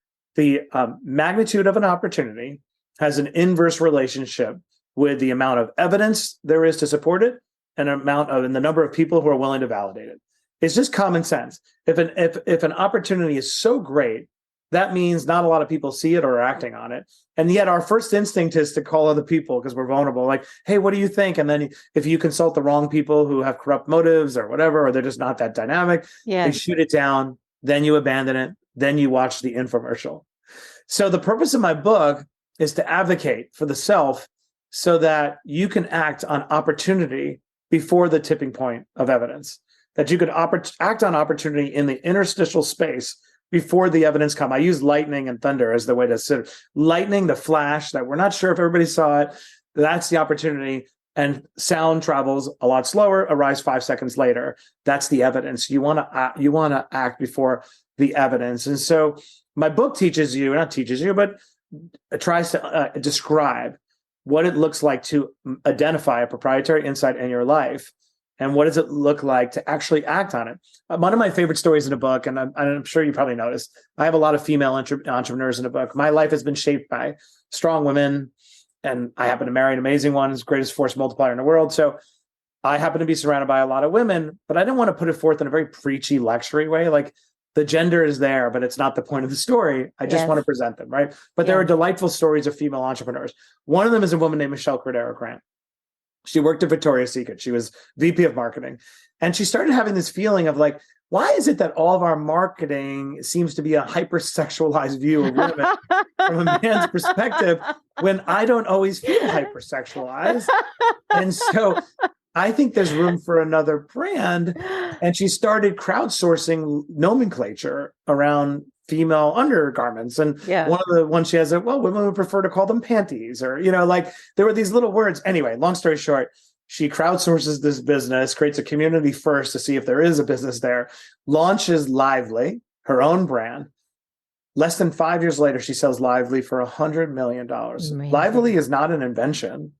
magnitude of an opportunity has an inverse relationship with the amount of evidence there is to support it and the number of people who are willing to validate it. It's just common sense. If an opportunity is so great, that means not a lot of people see it or are acting on it. And yet our first instinct is to call other people because we're vulnerable. Like, hey, what do you think? And then if you consult the wrong people who have corrupt motives or whatever, or they're just not that dynamic, They shoot it down. Then you abandon it. Then you watch the infomercial. So the purpose of my book is to advocate for the self so that you can act on opportunity before the tipping point of evidence. That you could act on opportunity in the interstitial space before the evidence come. I use lightning and thunder as the way to sort of lightning, the flash that we're not sure if everybody saw it. That's the opportunity. And sound travels a lot slower, arrives 5 seconds later. That's the evidence. You want to act before the evidence. And so my book teaches you, not teaches you, but tries to describe what it looks like to identify a proprietary insight in your life. And what does it look like to actually act on it? One of my favorite stories in the book, and I'm sure you probably noticed, I have a lot of female entrepreneurs in the book. My life has been shaped by strong women, and I happen to marry an amazing one, who's the greatest force multiplier in the world. So I happen to be surrounded by a lot of women, but I didn't want to put it forth in a very preachy, lectury way. Like the gender is there, but it's not the point of the story. I just want to present them, right? But there are delightful stories of female entrepreneurs. One of them is a woman named Michelle Cordero-Grant. She worked at Victoria's Secret. She was VP of marketing. And she started having this feeling of like, why is it that all of our marketing seems to be a hypersexualized view of women from a man's perspective when I don't always feel hypersexualized? And so I think there's room for another brand. And she started crowdsourcing nomenclature around female undergarments. And one of the ones she has, women would prefer to call them panties, or, like there were these little words. Anyway, long story short, she crowdsources this business, creates a community first to see if there is a business there, launches Lively, her own brand. Less than 5 years later, she sells Lively for $100 million. Amazing. Lively is not an invention.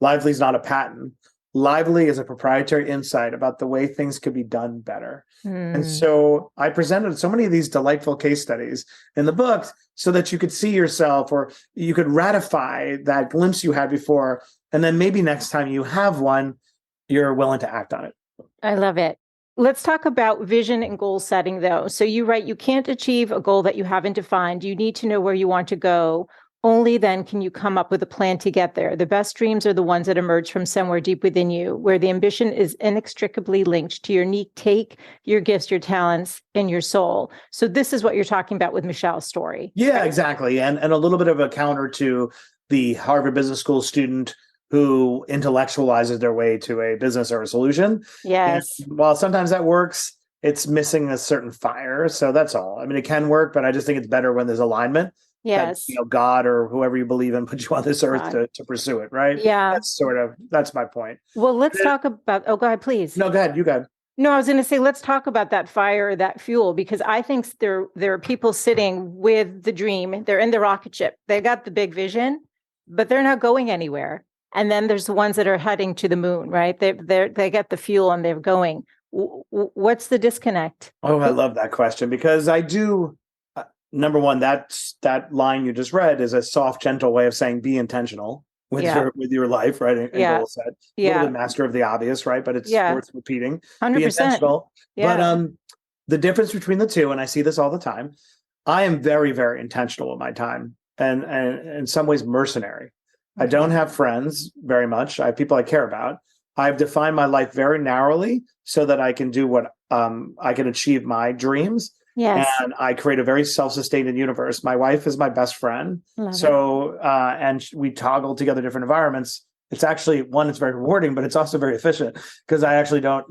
Lively is not a patent. Lively is a proprietary insight about the way things could be done better. And so I presented so many of these delightful case studies in the book so that you could see yourself, or you could ratify that glimpse you had before. And then maybe next time you have one, you're willing to act on it. I love it. Let's talk about vision and goal setting, though. So you write, you can't achieve a goal that you haven't defined. You need to know where you want to go. Only then can you come up with a plan to get there. The best dreams are the ones that emerge from somewhere deep within you, where the ambition is inextricably linked to your unique take, your gifts, your talents, and your soul. So this is what you're talking about with Michelle's story. Yeah, exactly. And a little bit of a counter to the Harvard Business School student who intellectualizes their way to a business or a solution. Yes. And while sometimes that works, it's missing a certain fire. So that's all. I mean, it can work, but I just think it's better when there's alignment. Yes. That, God or whoever you believe in put you on this earth to pursue it, right? Yeah. That's my point. Well, let's talk about, go ahead, please. No, go ahead. You go ahead. No, I was going to say, let's talk about that fire, that fuel, because I think there are people sitting with the dream. They're in the rocket ship. They got the big vision, but they're not going anywhere. And then there's the ones that are heading to the moon, right? They get the fuel and they're going. What's the disconnect? Oh, I love that question, because I do. Number one, that line you just read is a soft, gentle way of saying be intentional with your life, right? And goal set. A little bit master of the obvious, right? But it's worth repeating. 100%. Be intentional. Yeah. But the difference between the two, and I see this all the time, I am very, very intentional with my time, and in some ways mercenary. I don't have friends very much. I have people I care about. I've defined my life very narrowly so that I can do what I can achieve my dreams. Yes. And I create a very self-sustained universe. My wife is my best friend. And we toggle together different environments. It's actually, one, it's very rewarding, but it's also very efficient, because I actually don't,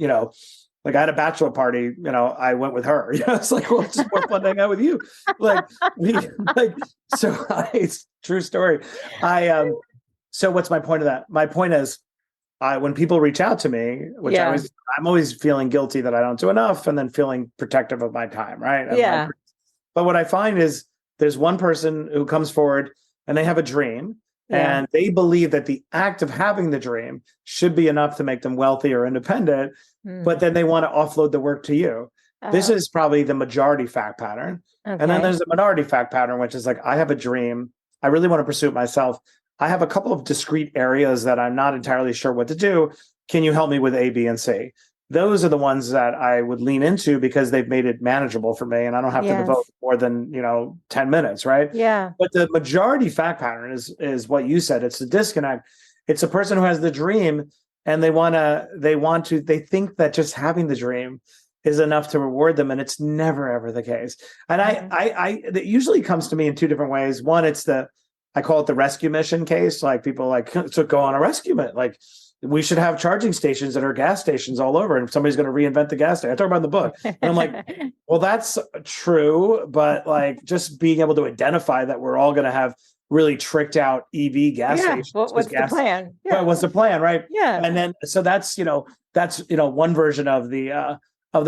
like I had a bachelor party, I went with her. It's like, well, it's just more fun to hang out with you. It's true story. So what's my point of that? My point is, when people reach out to me, which I'm always feeling guilty that I don't do enough, and then feeling protective of my time, right? But what I find is there's one person who comes forward and they have a dream, and they believe that the act of having the dream should be enough to make them wealthy or independent, but then they want to offload the work to you. This is probably the majority fact pattern. Okay. And then there's a minority fact pattern, which is like, I have a dream. I really want to pursue it myself. I have a couple of discrete areas that I'm not entirely sure what to do. Can you help me with A, B, and C? Those are the ones that I would lean into because they've made it manageable for me, and I don't have to devote more than 10 minutes, right? Yeah. But the majority fact pattern is what you said. It's the disconnect. It's a person who has the dream, and they think that just having the dream is enough to reward them, and it's never ever the case. And it usually comes to me in two different ways. One, I call it the rescue mission case. Like people so go on a rescue mission. Like, we should have charging stations at our gas stations all over, and somebody's going to reinvent the gas station. I talk about in the book. And I'm like, well, that's true. But like just being able to identify that we're all going to have really tricked out EV gas stations. What's the plan? Yeah. What's the plan? Right. Yeah. And then, so that's one version of the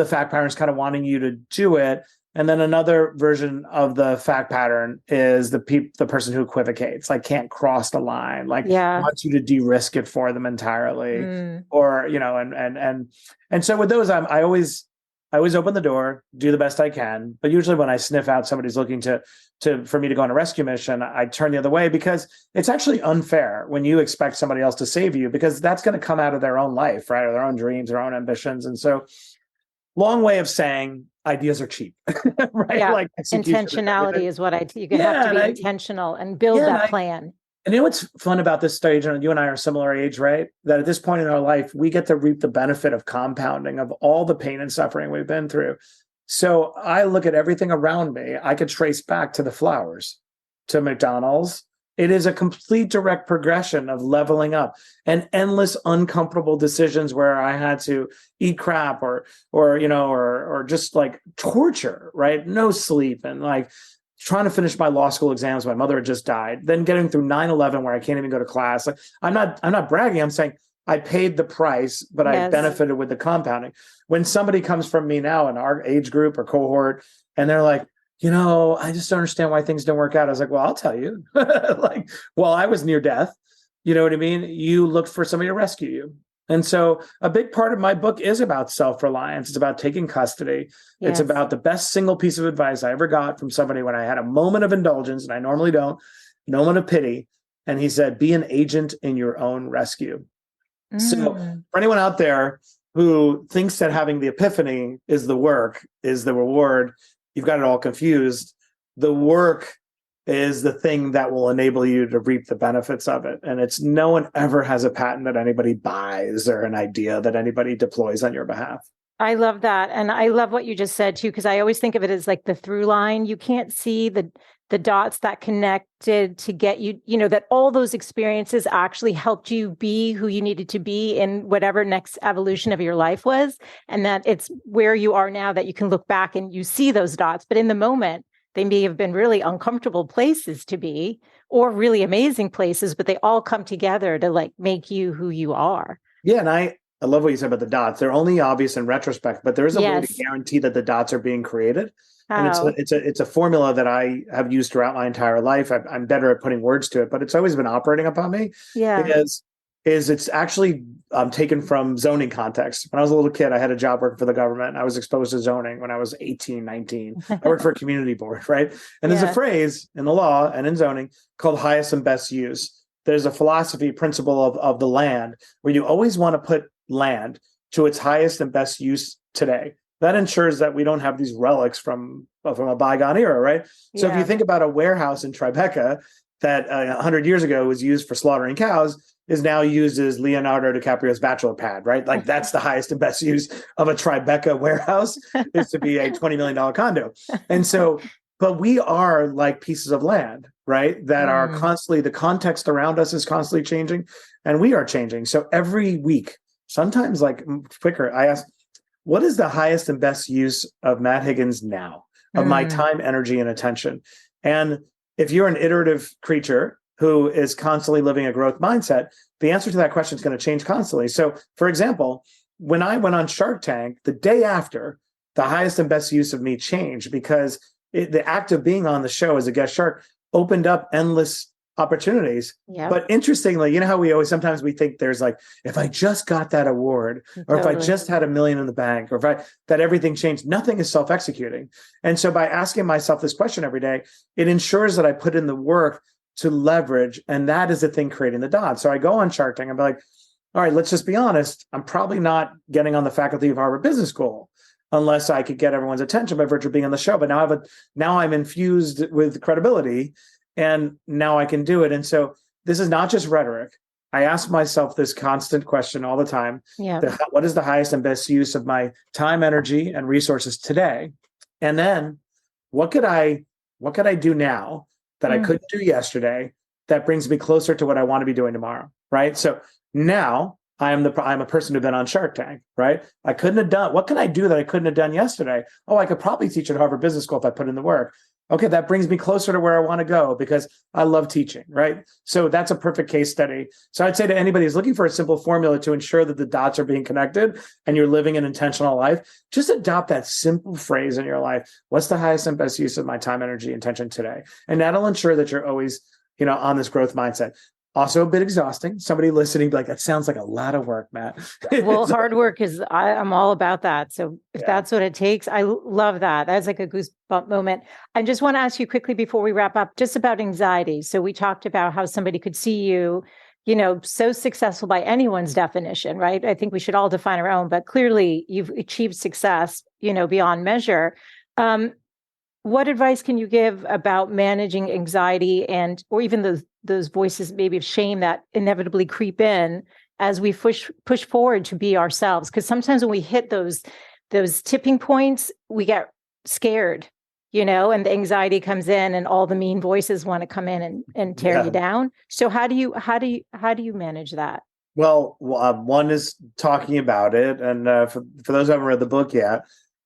fact pattern is kind of wanting you to do it. And then another version of the fact pattern is the person who equivocates, like can't cross the line, like wants you to de-risk it for them entirely, or and so with those, I always open the door, do the best I can, but usually when I sniff out somebody's looking for me to go on a rescue mission, I turn the other way, because it's actually unfair when you expect somebody else to save you, because that's going to come out of their own life, right, or their own dreams, their own ambitions, and so. Long way of saying ideas are cheap, right? Yeah. Like intentionality is what you have to be intentional and build that plan. And you know what's fun about this stage, and you and I are similar age, right? That at this point in our life, we get to reap the benefit of compounding of all the pain and suffering we've been through. So I look at everything around me, I could trace back to the flowers, to McDonald's. It is a complete direct progression of leveling up and endless uncomfortable decisions where I had to eat crap or just like torture, right? No sleep, and like trying to finish my law school exams. My mother had just died. Then getting through 9/11 where I can't even go to class. Like, I'm not bragging. I'm saying I paid the price, but I benefited with the compounding. When somebody comes from me now in our age group or cohort, and they're like, I just don't understand why things don't work out. I was like, well, I'll tell you. Like, well, I was near death. You know what I mean? You looked for somebody to rescue you. And so a big part of my book is about self-reliance. It's about taking custody. Yes. It's about the best single piece of advice I ever got from somebody when I had a moment of indulgence, and I normally don't, moment of pity. And he said, be an agent in your own rescue. So for anyone out there who thinks that having the epiphany is the work, is the reward, you've got it all confused. The work is the thing that will enable you to reap the benefits of it. And it's no one ever has a patent that anybody buys or an idea that anybody deploys on your behalf. I love that. And I love what you just said too, because I always think of it as like the through line. You can't see the dots that connected to get you, that all those experiences actually helped you be who you needed to be in whatever next evolution of your life was. And that it's where you are now that you can look back and you see those dots. But in the moment, they may have been really uncomfortable places to be, or really amazing places, but they all come together to like make you who you are. Yeah. And I love what you said about the dots. They're only obvious in retrospect, but there is a way to guarantee that the dots are being created. And it's a formula that I have used throughout my entire life. I'm better at putting words to it, but it's always been operating upon me. Yeah. Is it's actually taken from zoning context. When I was a little kid, I had a job working for the government, and I was exposed to zoning when I was 18, 19. I worked for a community board, right? And there's a phrase in the law and in zoning called highest and best use. There's a philosophy principle of the land where you always want to put land to its highest and best use today. That ensures that we don't have these relics from a bygone era, right? So if you think about a warehouse in Tribeca that 100 years ago was used for slaughtering cows, is now used as Leonardo DiCaprio's bachelor pad, right? Like that's the highest and best use of a Tribeca warehouse is to be a $20 million condo. And so, but we are like pieces of land, right? That are constantly, the context around us is constantly changing, and we are changing. So every week, sometimes like quicker, I ask, what is the highest and best use of Matt Higgins now, of my time, energy, and attention? And if you're an iterative creature who is constantly living a growth mindset, the answer to that question is going to change constantly. So, for example, when I went on Shark Tank, the day after, the highest and best use of me changed, because the act of being on the show as a guest shark opened up endless opportunities. Yep. But interestingly, you know how sometimes we think there's like, if I just got that award, or if I just had $1 million in the bank, or that everything changed. Nothing is self-executing. And so by asking myself this question every day, it ensures that I put in the work to leverage, and that is the thing creating the dots. So I go on Shark Tank and be like, all right, let's just be honest. I'm probably not getting on the faculty of Harvard Business School unless I could get everyone's attention by virtue of being on the show. But now I'm infused with credibility, and now I can do it. And so this is not just rhetoric. I ask myself this constant question all the time. Yeah. What is the highest and best use of my time, energy, and resources today? And then what could I do now that I couldn't do yesterday that brings me closer to what I want to be doing tomorrow, right? So now I'm a person who's been on Shark Tank, right? I couldn't have done, what can I do that I couldn't have done yesterday? Oh, I could probably teach at Harvard Business School if I put in the work. Okay, that brings me closer to where I want to go because I love teaching, right? So that's a perfect case study. So I'd say to anybody who's looking for a simple formula to ensure that the dots are being connected and you're living an intentional life, just adopt that simple phrase in your life. What's the highest and best use of my time, energy, intention today? And that'll ensure that you're always, on this growth mindset. Also a bit exhausting. Somebody listening, be like, that sounds like a lot of work, Matt. Well, hard work is, I'm all about that. So if that's what it takes, I love that. That's like a goosebump moment. I just want to ask you quickly before we wrap up, just about anxiety. So we talked about how somebody could see you, so successful by anyone's definition, right? I think we should all define our own, but clearly you've achieved success, beyond measure. What advice can you give about managing anxiety or even those voices maybe of shame that inevitably creep in as we push forward to be ourselves? Because sometimes when we hit those tipping points, we get scared, and the anxiety comes in and all the mean voices want to come in and tear you down. So how do you manage that? Well, one is talking about it. And for those who haven't read the book yet,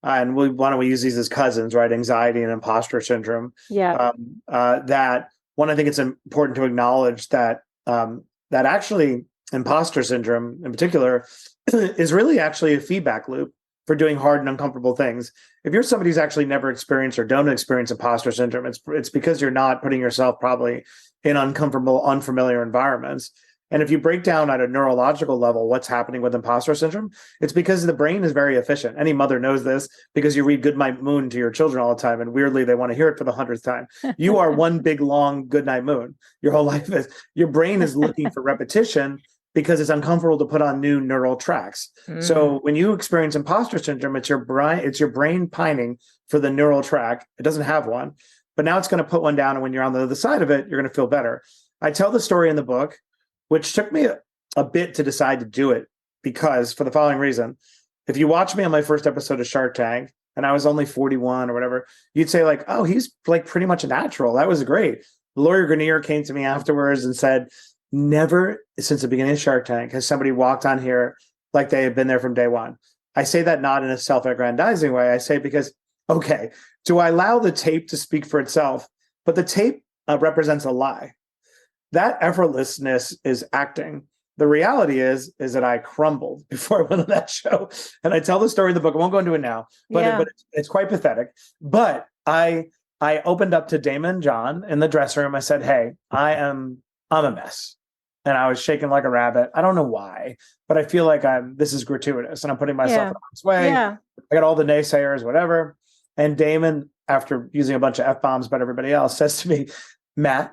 and why don't we use these as cousins, right? Anxiety and imposter syndrome. Yeah. That one, I think it's important to acknowledge that that actually imposter syndrome in particular is really actually a feedback loop for doing hard and uncomfortable things. If you're somebody who's actually never experienced or don't experience imposter syndrome, it's because you're not putting yourself probably in uncomfortable, unfamiliar environments. And if you break down at a neurological level what's happening with imposter syndrome, it's because the brain is very efficient. Any mother knows this because you read Goodnight Moon to your children all the time, and weirdly, they want to hear it for the 100th time. You are one big, long Goodnight Moon. Your whole life is, your brain is looking for repetition because it's uncomfortable to put on new neural tracks. So when you experience imposter syndrome, it's your brain pining for the neural track. It doesn't have one, but now it's going to put one down, and when you're on the other side of it, you're going to feel better. I tell the story in the book, which took me a bit to decide to do it, because for the following reason: if you watch me on my first episode of Shark Tank and I was only 41 or whatever, you'd say like, oh, he's like pretty much a natural. That was great. Lawyer Grenier came to me afterwards and said, never since the beginning of Shark Tank has somebody walked on here like they had been there from day one. I say that not in a self-aggrandizing way. I say because, okay, do I allow the tape to speak for itself? But the tape represents a lie. That effortlessness is acting. The reality is that I crumbled before I went on that show. And I tell the story in the book. I won't go into it now, but it's quite pathetic. But I opened up to Damon John in the dressing room. I said, hey, I'm a mess. And I was shaking like a rabbit. I don't know why, but I feel like this is gratuitous and I'm putting myself in harm's way. Yeah. I got all the naysayers, whatever. And Damon, after using a bunch of F-bombs about everybody else, says to me, Matt,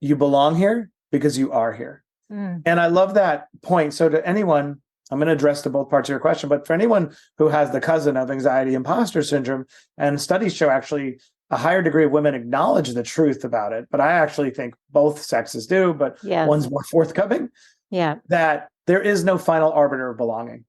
you belong here because you are here. And I love that point. So to anyone, I'm going to address to both parts of your question, but for anyone who has the cousin of anxiety imposter syndrome, and studies show actually a higher degree of women acknowledge the truth about it. But I actually think both sexes do, but one's more forthcoming. Yeah. That there is no final arbiter of belonging,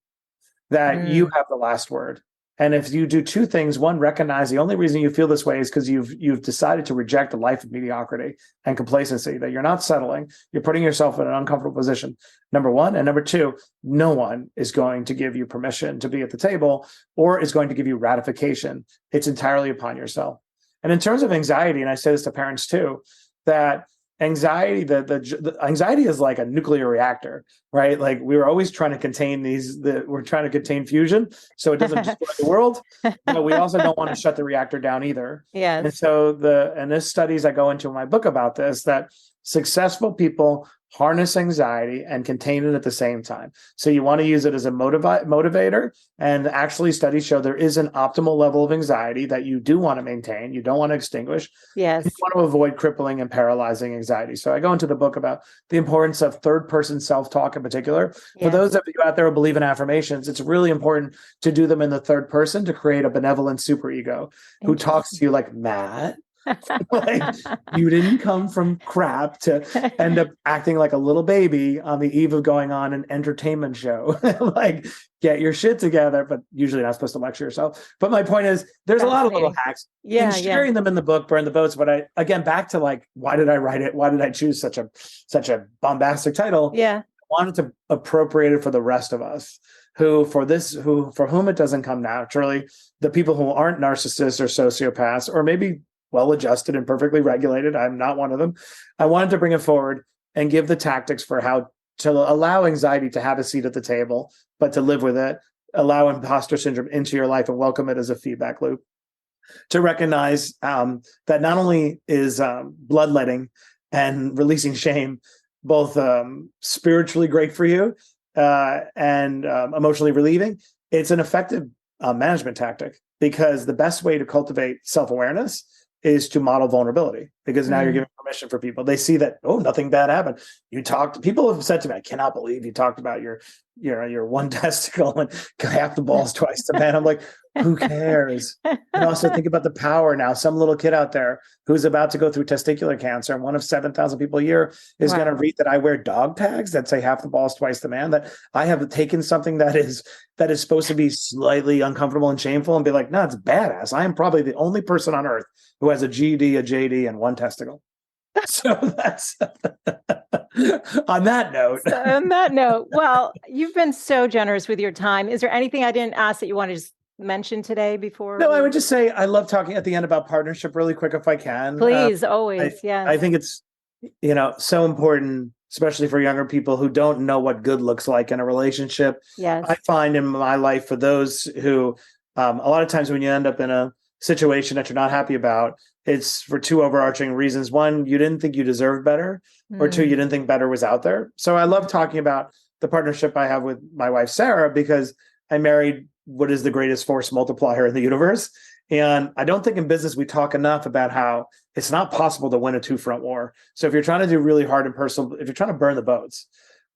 that you have the last word. And if you do two things, one, recognize the only reason you feel this way is because you've decided to reject a life of mediocrity and complacency, that you're not settling, you're putting yourself in an uncomfortable position, number one. And number two, no one is going to give you permission to be at the table or is going to give you ratification. It's entirely upon yourself. And in terms of anxiety, and I say this to parents too, that anxiety, the anxiety is like a nuclear reactor, right? Like we were always trying to contain we're trying to contain fusion so it doesn't destroy the world, but we also don't want to shut the reactor down either. Yeah. And so and there's studies I go into in my book about this, that successful people harness anxiety and contain it at the same time. So you want to use it as a motivator. And actually studies show there is an optimal level of anxiety that you do want to maintain. You don't want to extinguish. Yes. You want to avoid crippling and paralyzing anxiety. So I go into the book about the importance of third person self-talk in particular. For those of you out there who believe in affirmations, it's really important to do them in the third person to create a benevolent superego who talks to you like, Matt, like you didn't come from crap to end up acting like a little baby on the eve of going on an entertainment show. Like, get your shit together, but usually not supposed to lecture yourself. But my point is, there's a lot of little hacks. And sharing them in the book, Burn the Boats. But again, back to like, why did I write it? Why did I choose such a bombastic title? Yeah. wanted to appropriate it for the rest of us for whom it doesn't come naturally, the people who aren't narcissists or sociopaths, or maybe well-adjusted and perfectly regulated. I'm not one of them. I wanted to bring it forward and give the tactics for how to allow anxiety to have a seat at the table, but to live with it, allow imposter syndrome into your life and welcome it as a feedback loop. To recognize that not only is bloodletting and releasing shame both spiritually great for you and emotionally relieving, it's an effective management tactic, because the best way to cultivate self-awareness is to model vulnerability, because now you're giving permission for people. They see that, oh, nothing bad happened. People have said to me, I cannot believe you talked about your one testicle and half the balls twice to man. I'm like, who cares? And also think about the power now. Some little kid out there who's about to go through testicular cancer, and one of 7,000 people a year is going to read that I wear dog tags that say half the balls twice the man, that I have taken something that is supposed to be slightly uncomfortable and shameful and be like, no, it's badass. I am probably the only person on earth who has a GED, a JD, and one testicle. So that's on that note. Well, you've been so generous with your time. Is there anything I didn't ask that you want to just mention today before? No, I would just say I love talking at the end about partnership really quick if I can. Please, always. Yes. I think it's, so important, especially for younger people who don't know what good looks like in a relationship. Yes. I find in my life, for those who, a lot of times when you end up in a situation that you're not happy about, it's for two overarching reasons. One, you didn't think you deserved better, or two, you didn't think better was out there. So I love talking about the partnership I have with my wife, Sarah, because I married what is the greatest force multiplier in the universe. And I don't think in business we talk enough about how it's not possible to win a two-front war. So if you're trying to do really hard and personal, if you're trying to burn the boats,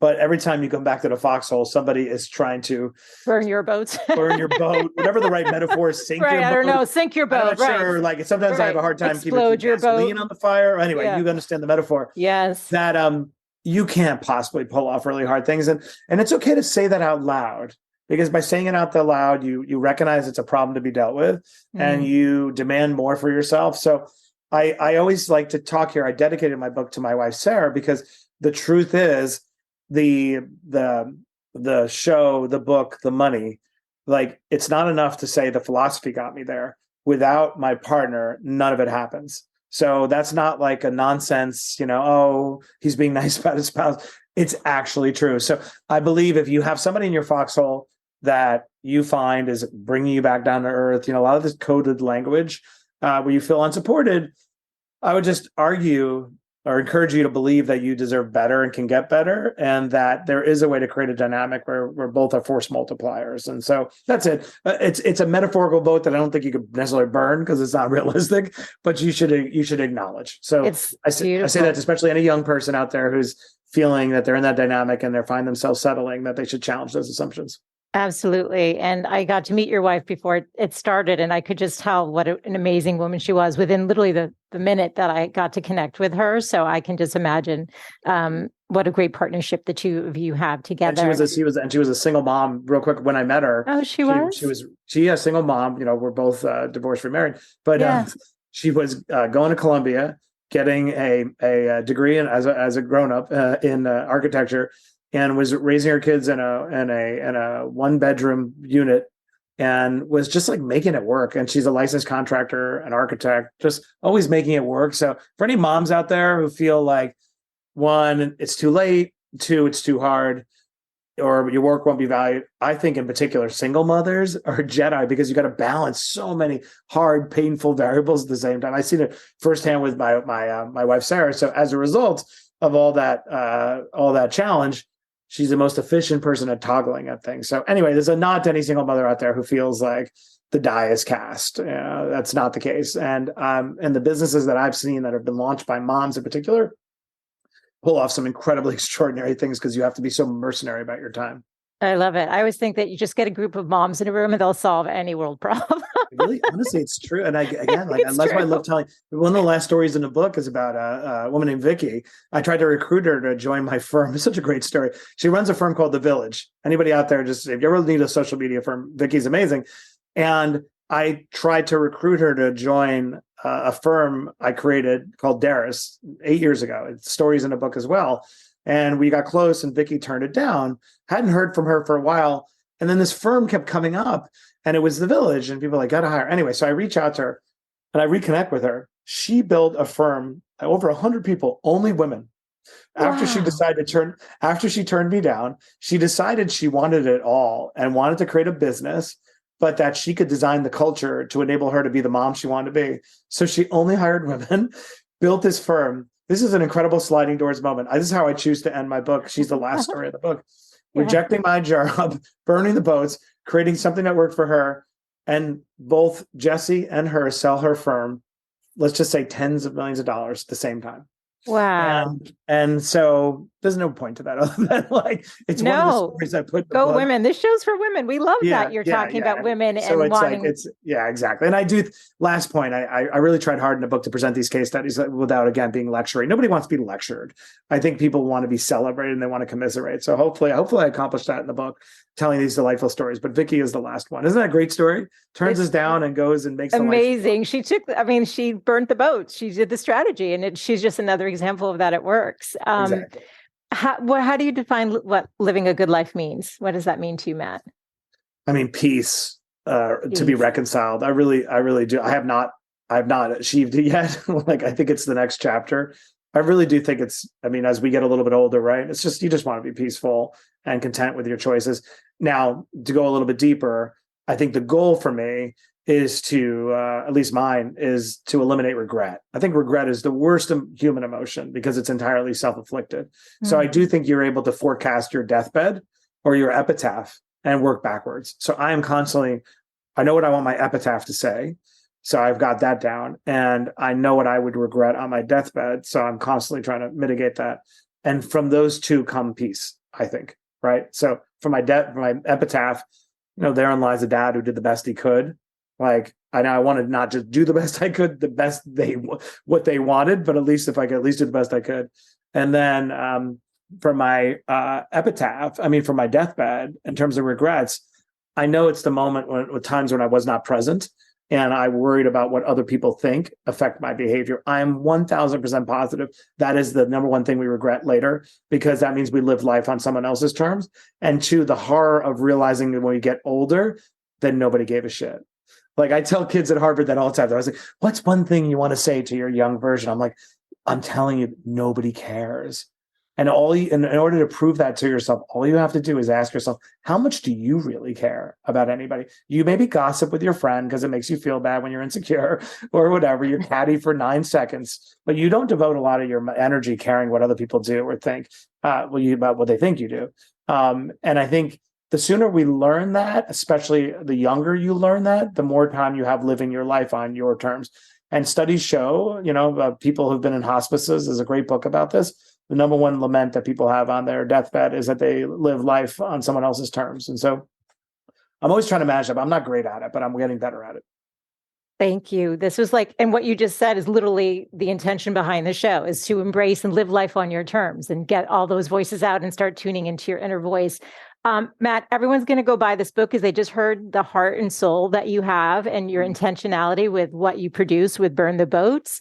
but every time you come back to the foxhole, somebody is trying to burn your boats, burn your boat, whatever the right metaphor is, sink your boat. I don't know, sink your boat. I'm not sure. Like sometimes I have a hard time keeping gasoline on the fire. Anyway, you understand the metaphor. Yes. That you can't possibly pull off really hard things. And it's okay to say that out loud, because by saying it out loud, you recognize it's a problem to be dealt with, and you demand more for yourself. So I always like to talk here. I dedicated my book to my wife, Sarah, because the truth is, the show, the book, the money, like, it's not enough to say the philosophy got me there. Without my partner, none of it happens. So that's not like a nonsense, oh, he's being nice about his spouse. It's actually true. So I believe if you have somebody in your foxhole that you find is bringing you back down to earth, a lot of this coded language where you feel unsupported, I would just argue or encourage you to believe that you deserve better and can get better, and that there is a way to create a dynamic where both are force multipliers. And so that's it. It's a metaphorical boat that I don't think you could necessarily burn, because it's not realistic, but you should acknowledge. So I say that to especially any young person out there who's feeling that they're in that dynamic and they find themselves settling, that they should challenge those assumptions. Absolutely. And I got to meet your wife before it started, and I could just tell what an amazing woman she was within literally the minute that I got to connect with her. So I can just imagine what a great partnership the two of you have together. And she was a single mom. Real quick, when I met her, she was a single mom. We're both divorced, remarried, but she was going to Columbia, getting a degree as a grown up in architecture, and was raising her kids in a 1-bedroom unit, and was just like making it work. And she's a licensed contractor, an architect, just always making it work. So for any moms out there who feel like, one, it's too late, two, it's too hard, or your work won't be valued, I think in particular single mothers are Jedi, because you got to balance so many hard, painful variables at the same time. I seen it firsthand with my wife Sarah. So as a result of all that challenge, she's the most efficient person at toggling at things. So anyway, there's a nod to any single mother out there who feels like the die is cast. That's not the case. And the businesses that I've seen that have been launched by moms in particular pull off some incredibly extraordinary things, because you have to be so mercenary about your time. I love it. I always think that you just get a group of moms in a room and they'll solve any world problem. Really, honestly, it's true. And that's why I love telling. One of the last stories in the book is about a woman named Vicky. I tried to recruit her to join my firm. It's such a great story. She runs a firm called The Village. Anybody out there, just if you ever need a social media firm, Vicky's amazing. And I tried to recruit her to join a firm I created called Darius 8 years ago. It's stories in a book as well. And we got close and Vicky turned it down. Hadn't heard from her for a while. And then this firm kept coming up and it was the Village and people like, got to hire. Anyway, so I reach out to her and I reconnect with her. She built a firm, over 100 people, only women. After she turned me down, she decided she wanted it all and wanted to create a business, but that she could design the culture to enable her to be the mom she wanted to be. So she only hired women, built this firm. This is an incredible sliding doors moment. This is how I choose to end my book. She's the last story of the book. Yeah. Rejecting my job, burning the boats, creating something that worked for her. And both Jesse and her sell her firm, let's just say tens of millions of dollars at the same time. Wow. And so there's no point to that other than like, it's one of the stories I put in the book. Women. This show's for women. We love that you're talking about women so and wanting. Exactly. And I do, last point, I really tried hard in the book to present these case studies without, again, being lecturing. Nobody wants to be lectured. I think people want to be celebrated and they want to commiserate. So hopefully I accomplished that in the book, telling these delightful stories. But Vicky is the last one. Isn't that a great story? Turns us down and goes and makes amazing. She burnt the boats. She did the strategy, and she's just another example of that. It works. Exactly. How do you define what living a good life means? What does that mean to you, Matt? I mean, peace, to be reconciled. I really do. I have not achieved it yet. Like, I think it's the next chapter. I really do think as we get a little bit older, right? It's just, you just want to be peaceful and content with your choices. Now, to go a little bit deeper, I think the goal for me is to, at least mine, is to eliminate regret. I think regret is the worst human emotion because it's entirely self-inflicted. Mm-hmm. So I do think you're able to forecast your deathbed or your epitaph and work backwards. So I know what I want my epitaph to say. So I've got that down, and I know what I would regret on my deathbed. So I'm constantly trying to mitigate that. And from those two come peace, I think, right? So for my epitaph, therein lies a dad who did the best he could. Like, I know I wanted not just do the best I could, what they wanted, but at least if I could at least do the best I could. And then for my epitaph, for my deathbed, in terms of regrets, I know it's the moment with times when I was not present and I worried about what other people think affect my behavior. I'm 1000% positive that is the number one thing we regret later, because that means we live life on someone else's terms. And two, the horror of realizing that when we get older, then nobody gave a shit. Like, I tell kids at Harvard that all the time. I was like, what's one thing you want to say to your young version? I'm like, I'm telling you, nobody cares. And in order to prove that to yourself, all you have to do is ask yourself, how much do you really care about anybody? You maybe gossip with your friend because it makes you feel bad when you're insecure or whatever. You're catty for 9 seconds, but you don't devote a lot of your energy caring what other people do or think about what they think you do. And I think the sooner we learn that, especially the younger you learn that, the more time you have living your life on your terms. And studies show, people who've been in hospices, there's a great book about this. The number one lament that people have on their deathbed is that they live life on someone else's terms. And so I'm always trying to manage that. I'm not great at it, but I'm getting better at it. Thank you. This was and what you just said is literally the intention behind the show, is to embrace and live life on your terms and get all those voices out and start tuning into your inner voice. Matt, everyone's going to go buy this book because they just heard the heart and soul that you have and your intentionality with what you produce with Burn the Boats.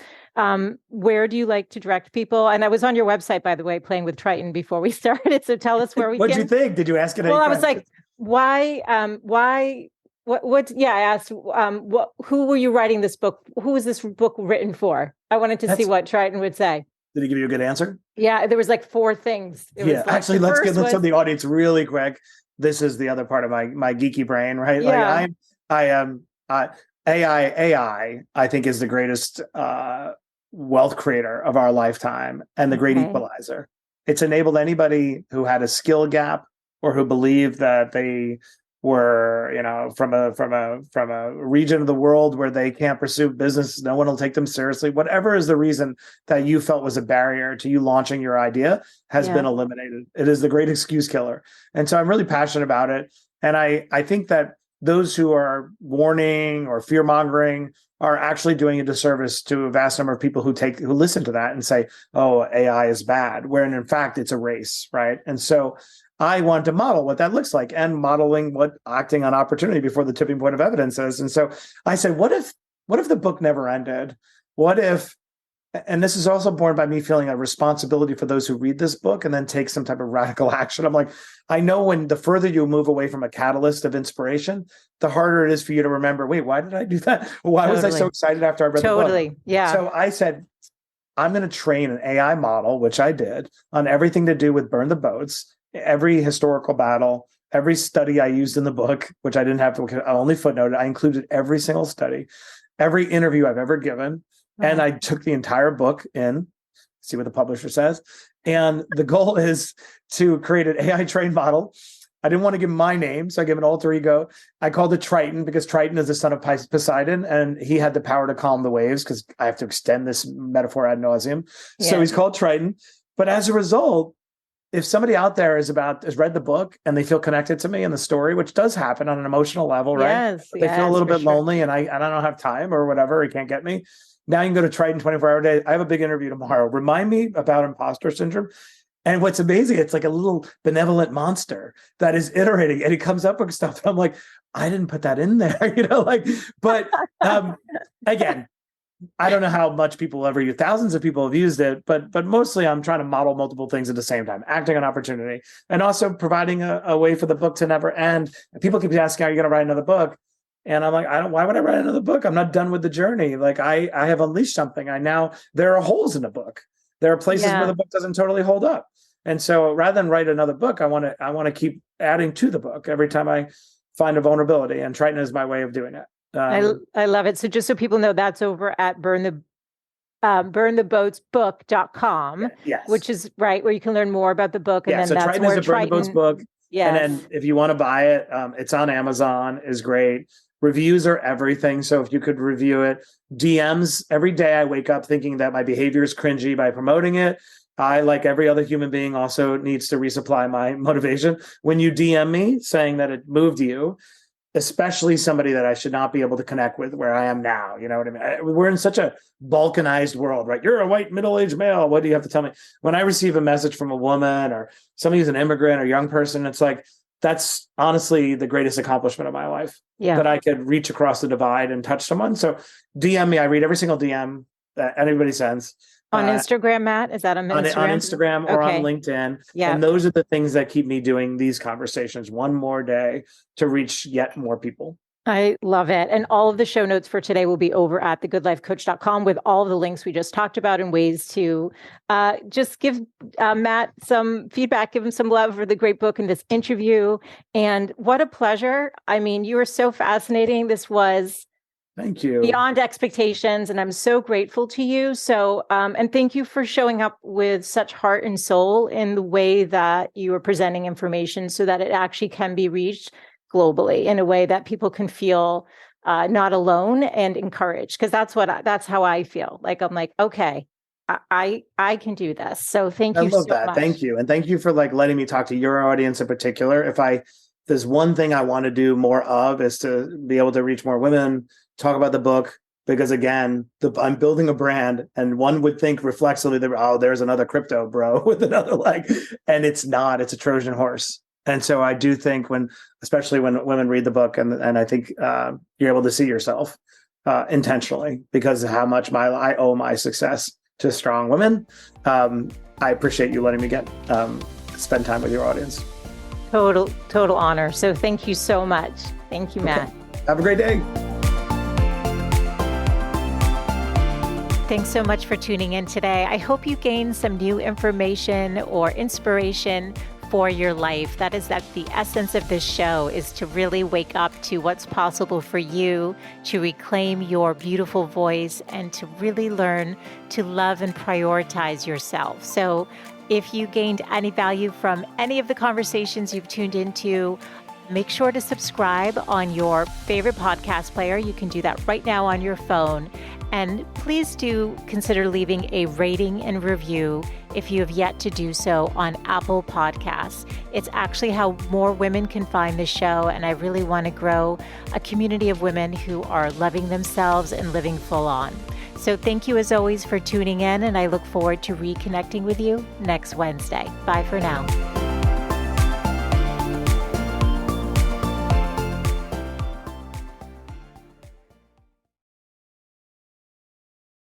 Where do you like to direct people? And I was on your website, by the way, playing with Triton before we started. So tell us where we What'd you think? Did you ask it? Well, I was like, why, I asked, who were you writing this book? Who was this book written for? I wanted to see what Triton would say. Did he give you a good answer? Yeah, there was 4 things. Actually, let's tell the audience really quick. This is the other part of my geeky brain, right? Yeah. AI, I think, is the greatest wealth creator of our lifetime and the great equalizer. It's enabled anybody who had a skill gap or who believed that they were, from a region of the world where they can't pursue business, no one will take them seriously. Whatever is the reason that you felt was a barrier to you launching your idea has been eliminated. It is the great excuse killer. And so I'm really passionate about it. And I think that those who are warning or fear mongering are actually doing a disservice to a vast number of people who listen to that and say, oh, AI is bad, when in fact it's a race, right? And so I want to model what that looks like and modeling what acting on opportunity before the tipping point of evidence is. And so I said, what if the book never ended? What if And this is also born by me feeling a responsibility for those who read this book and then take some type of radical action. I'm like, I know when the further you move away from a catalyst of inspiration, the harder it is for you to remember, wait, why did I do that? Why was I so excited after I read the book? Yeah. So I said, I'm going to train an AI model, which I did, on everything to do with burn the boats, every historical battle, every study I used in the book, which I didn't have to, I only footnoted. I included every single study, every interview I've ever given. And I took the entire book in, see what the publisher says. And the goal is to create an AI trained model. I didn't want to give him my name, so I gave him an alter ego. I called it Triton because Triton is the son of Poseidon, and he had the power to calm the waves, because I have to extend this metaphor ad nauseum. Yeah. So he's called Triton. But as a result, if somebody out there has read the book and they feel connected to me and the story, which does happen on an emotional level, right? Yes, they feel a little bit lonely and I don't have time or whatever, he can't get me. Now you can go to Triton 24-hour day. I have a big interview tomorrow. Remind me about imposter syndrome. And what's amazing, it's like a little benevolent monster that is iterating, and he comes up with stuff. And I'm like, I didn't put that in there, but again, I don't know how much people ever use. Thousands of people have used it, but mostly I'm trying to model multiple things at the same time, acting on opportunity, and also providing a way for the book to never end. And people keep asking, are you going to write another book? And I'm like, why would I write another book? I'm not done with the journey. Like I have unleashed something. There are holes in the book. There are places where the book doesn't totally hold up. And so rather than write another book, I want to keep adding to the book every time I find a vulnerability. And Triton is my way of doing it. I love it. So just so people know, that's over at burntheboatsbook.com, yes. Which is right where you can learn more about the book. And then so that's Triton where is a Burn the Boats book. Yes. And then if you want to buy it, it's on Amazon, is great. Reviews are everything. So if you could review it, DMs, every day I wake up thinking that my behavior is cringy by promoting it. I, like every other human being, also needs to resupply my motivation. When you DM me saying that it moved you, especially somebody that I should not be able to connect with where I am now, you know what I mean? We're in such a balkanized world, right? You're a white middle-aged male. What do you have to tell me? When I receive a message from a woman or somebody who's an immigrant or young person, it's like, that's honestly the greatest accomplishment of my life, that I could reach across the divide and touch someone. So DM me. I read every single DM that anybody sends. On Instagram, Matt? Is that on Instagram? On Instagram or on LinkedIn. Yeah. And those are the things that keep me doing these conversations one more day to reach yet more people. I love it. And all of the show notes for today will be over at thegoodlifecoach.com with all of the links we just talked about and ways to just give Matt some feedback, give him some love for the great book and this interview. And what a pleasure. I mean, you were so fascinating. This was Thank you. Beyond expectations. And I'm so grateful to you. So, and thank you for showing up with such heart and soul in the way that you are presenting information so that it actually can be reached globally in a way that people can feel not alone and encouraged. Because that's how I feel. Like, I'm like, okay, I can do this. So thank you so much. Thank you. And thank you for letting me talk to your audience in particular. There's one thing I want to do more of is to be able to reach more women, talk about the book, because again, I'm building a brand, and one would think reflexively that, there's another crypto bro with another leg, and it's not. It's a Trojan horse. And so I do think especially when women read the book, and I think you're able to see yourself intentionally, because of how much I owe my success to strong women. I appreciate you letting me spend time with your audience. Total honor. So thank you so much. Thank you, Matt. Okay. Have a great day. Thanks so much for tuning in today. I hope you gained some new information or inspiration for your life. That is the essence of this show, is to really wake up to what's possible for you, to reclaim your beautiful voice, and to really learn to love and prioritize yourself. So if you gained any value from any of the conversations you've tuned into, make sure to subscribe on your favorite podcast player. You can do that right now on your phone. And please do consider leaving a rating and review if you have yet to do so on Apple Podcasts. It's actually how more women can find the show, and I really want to grow a community of women who are loving themselves and living full on. So thank you as always for tuning in, and I look forward to reconnecting with you next Wednesday. Bye for now.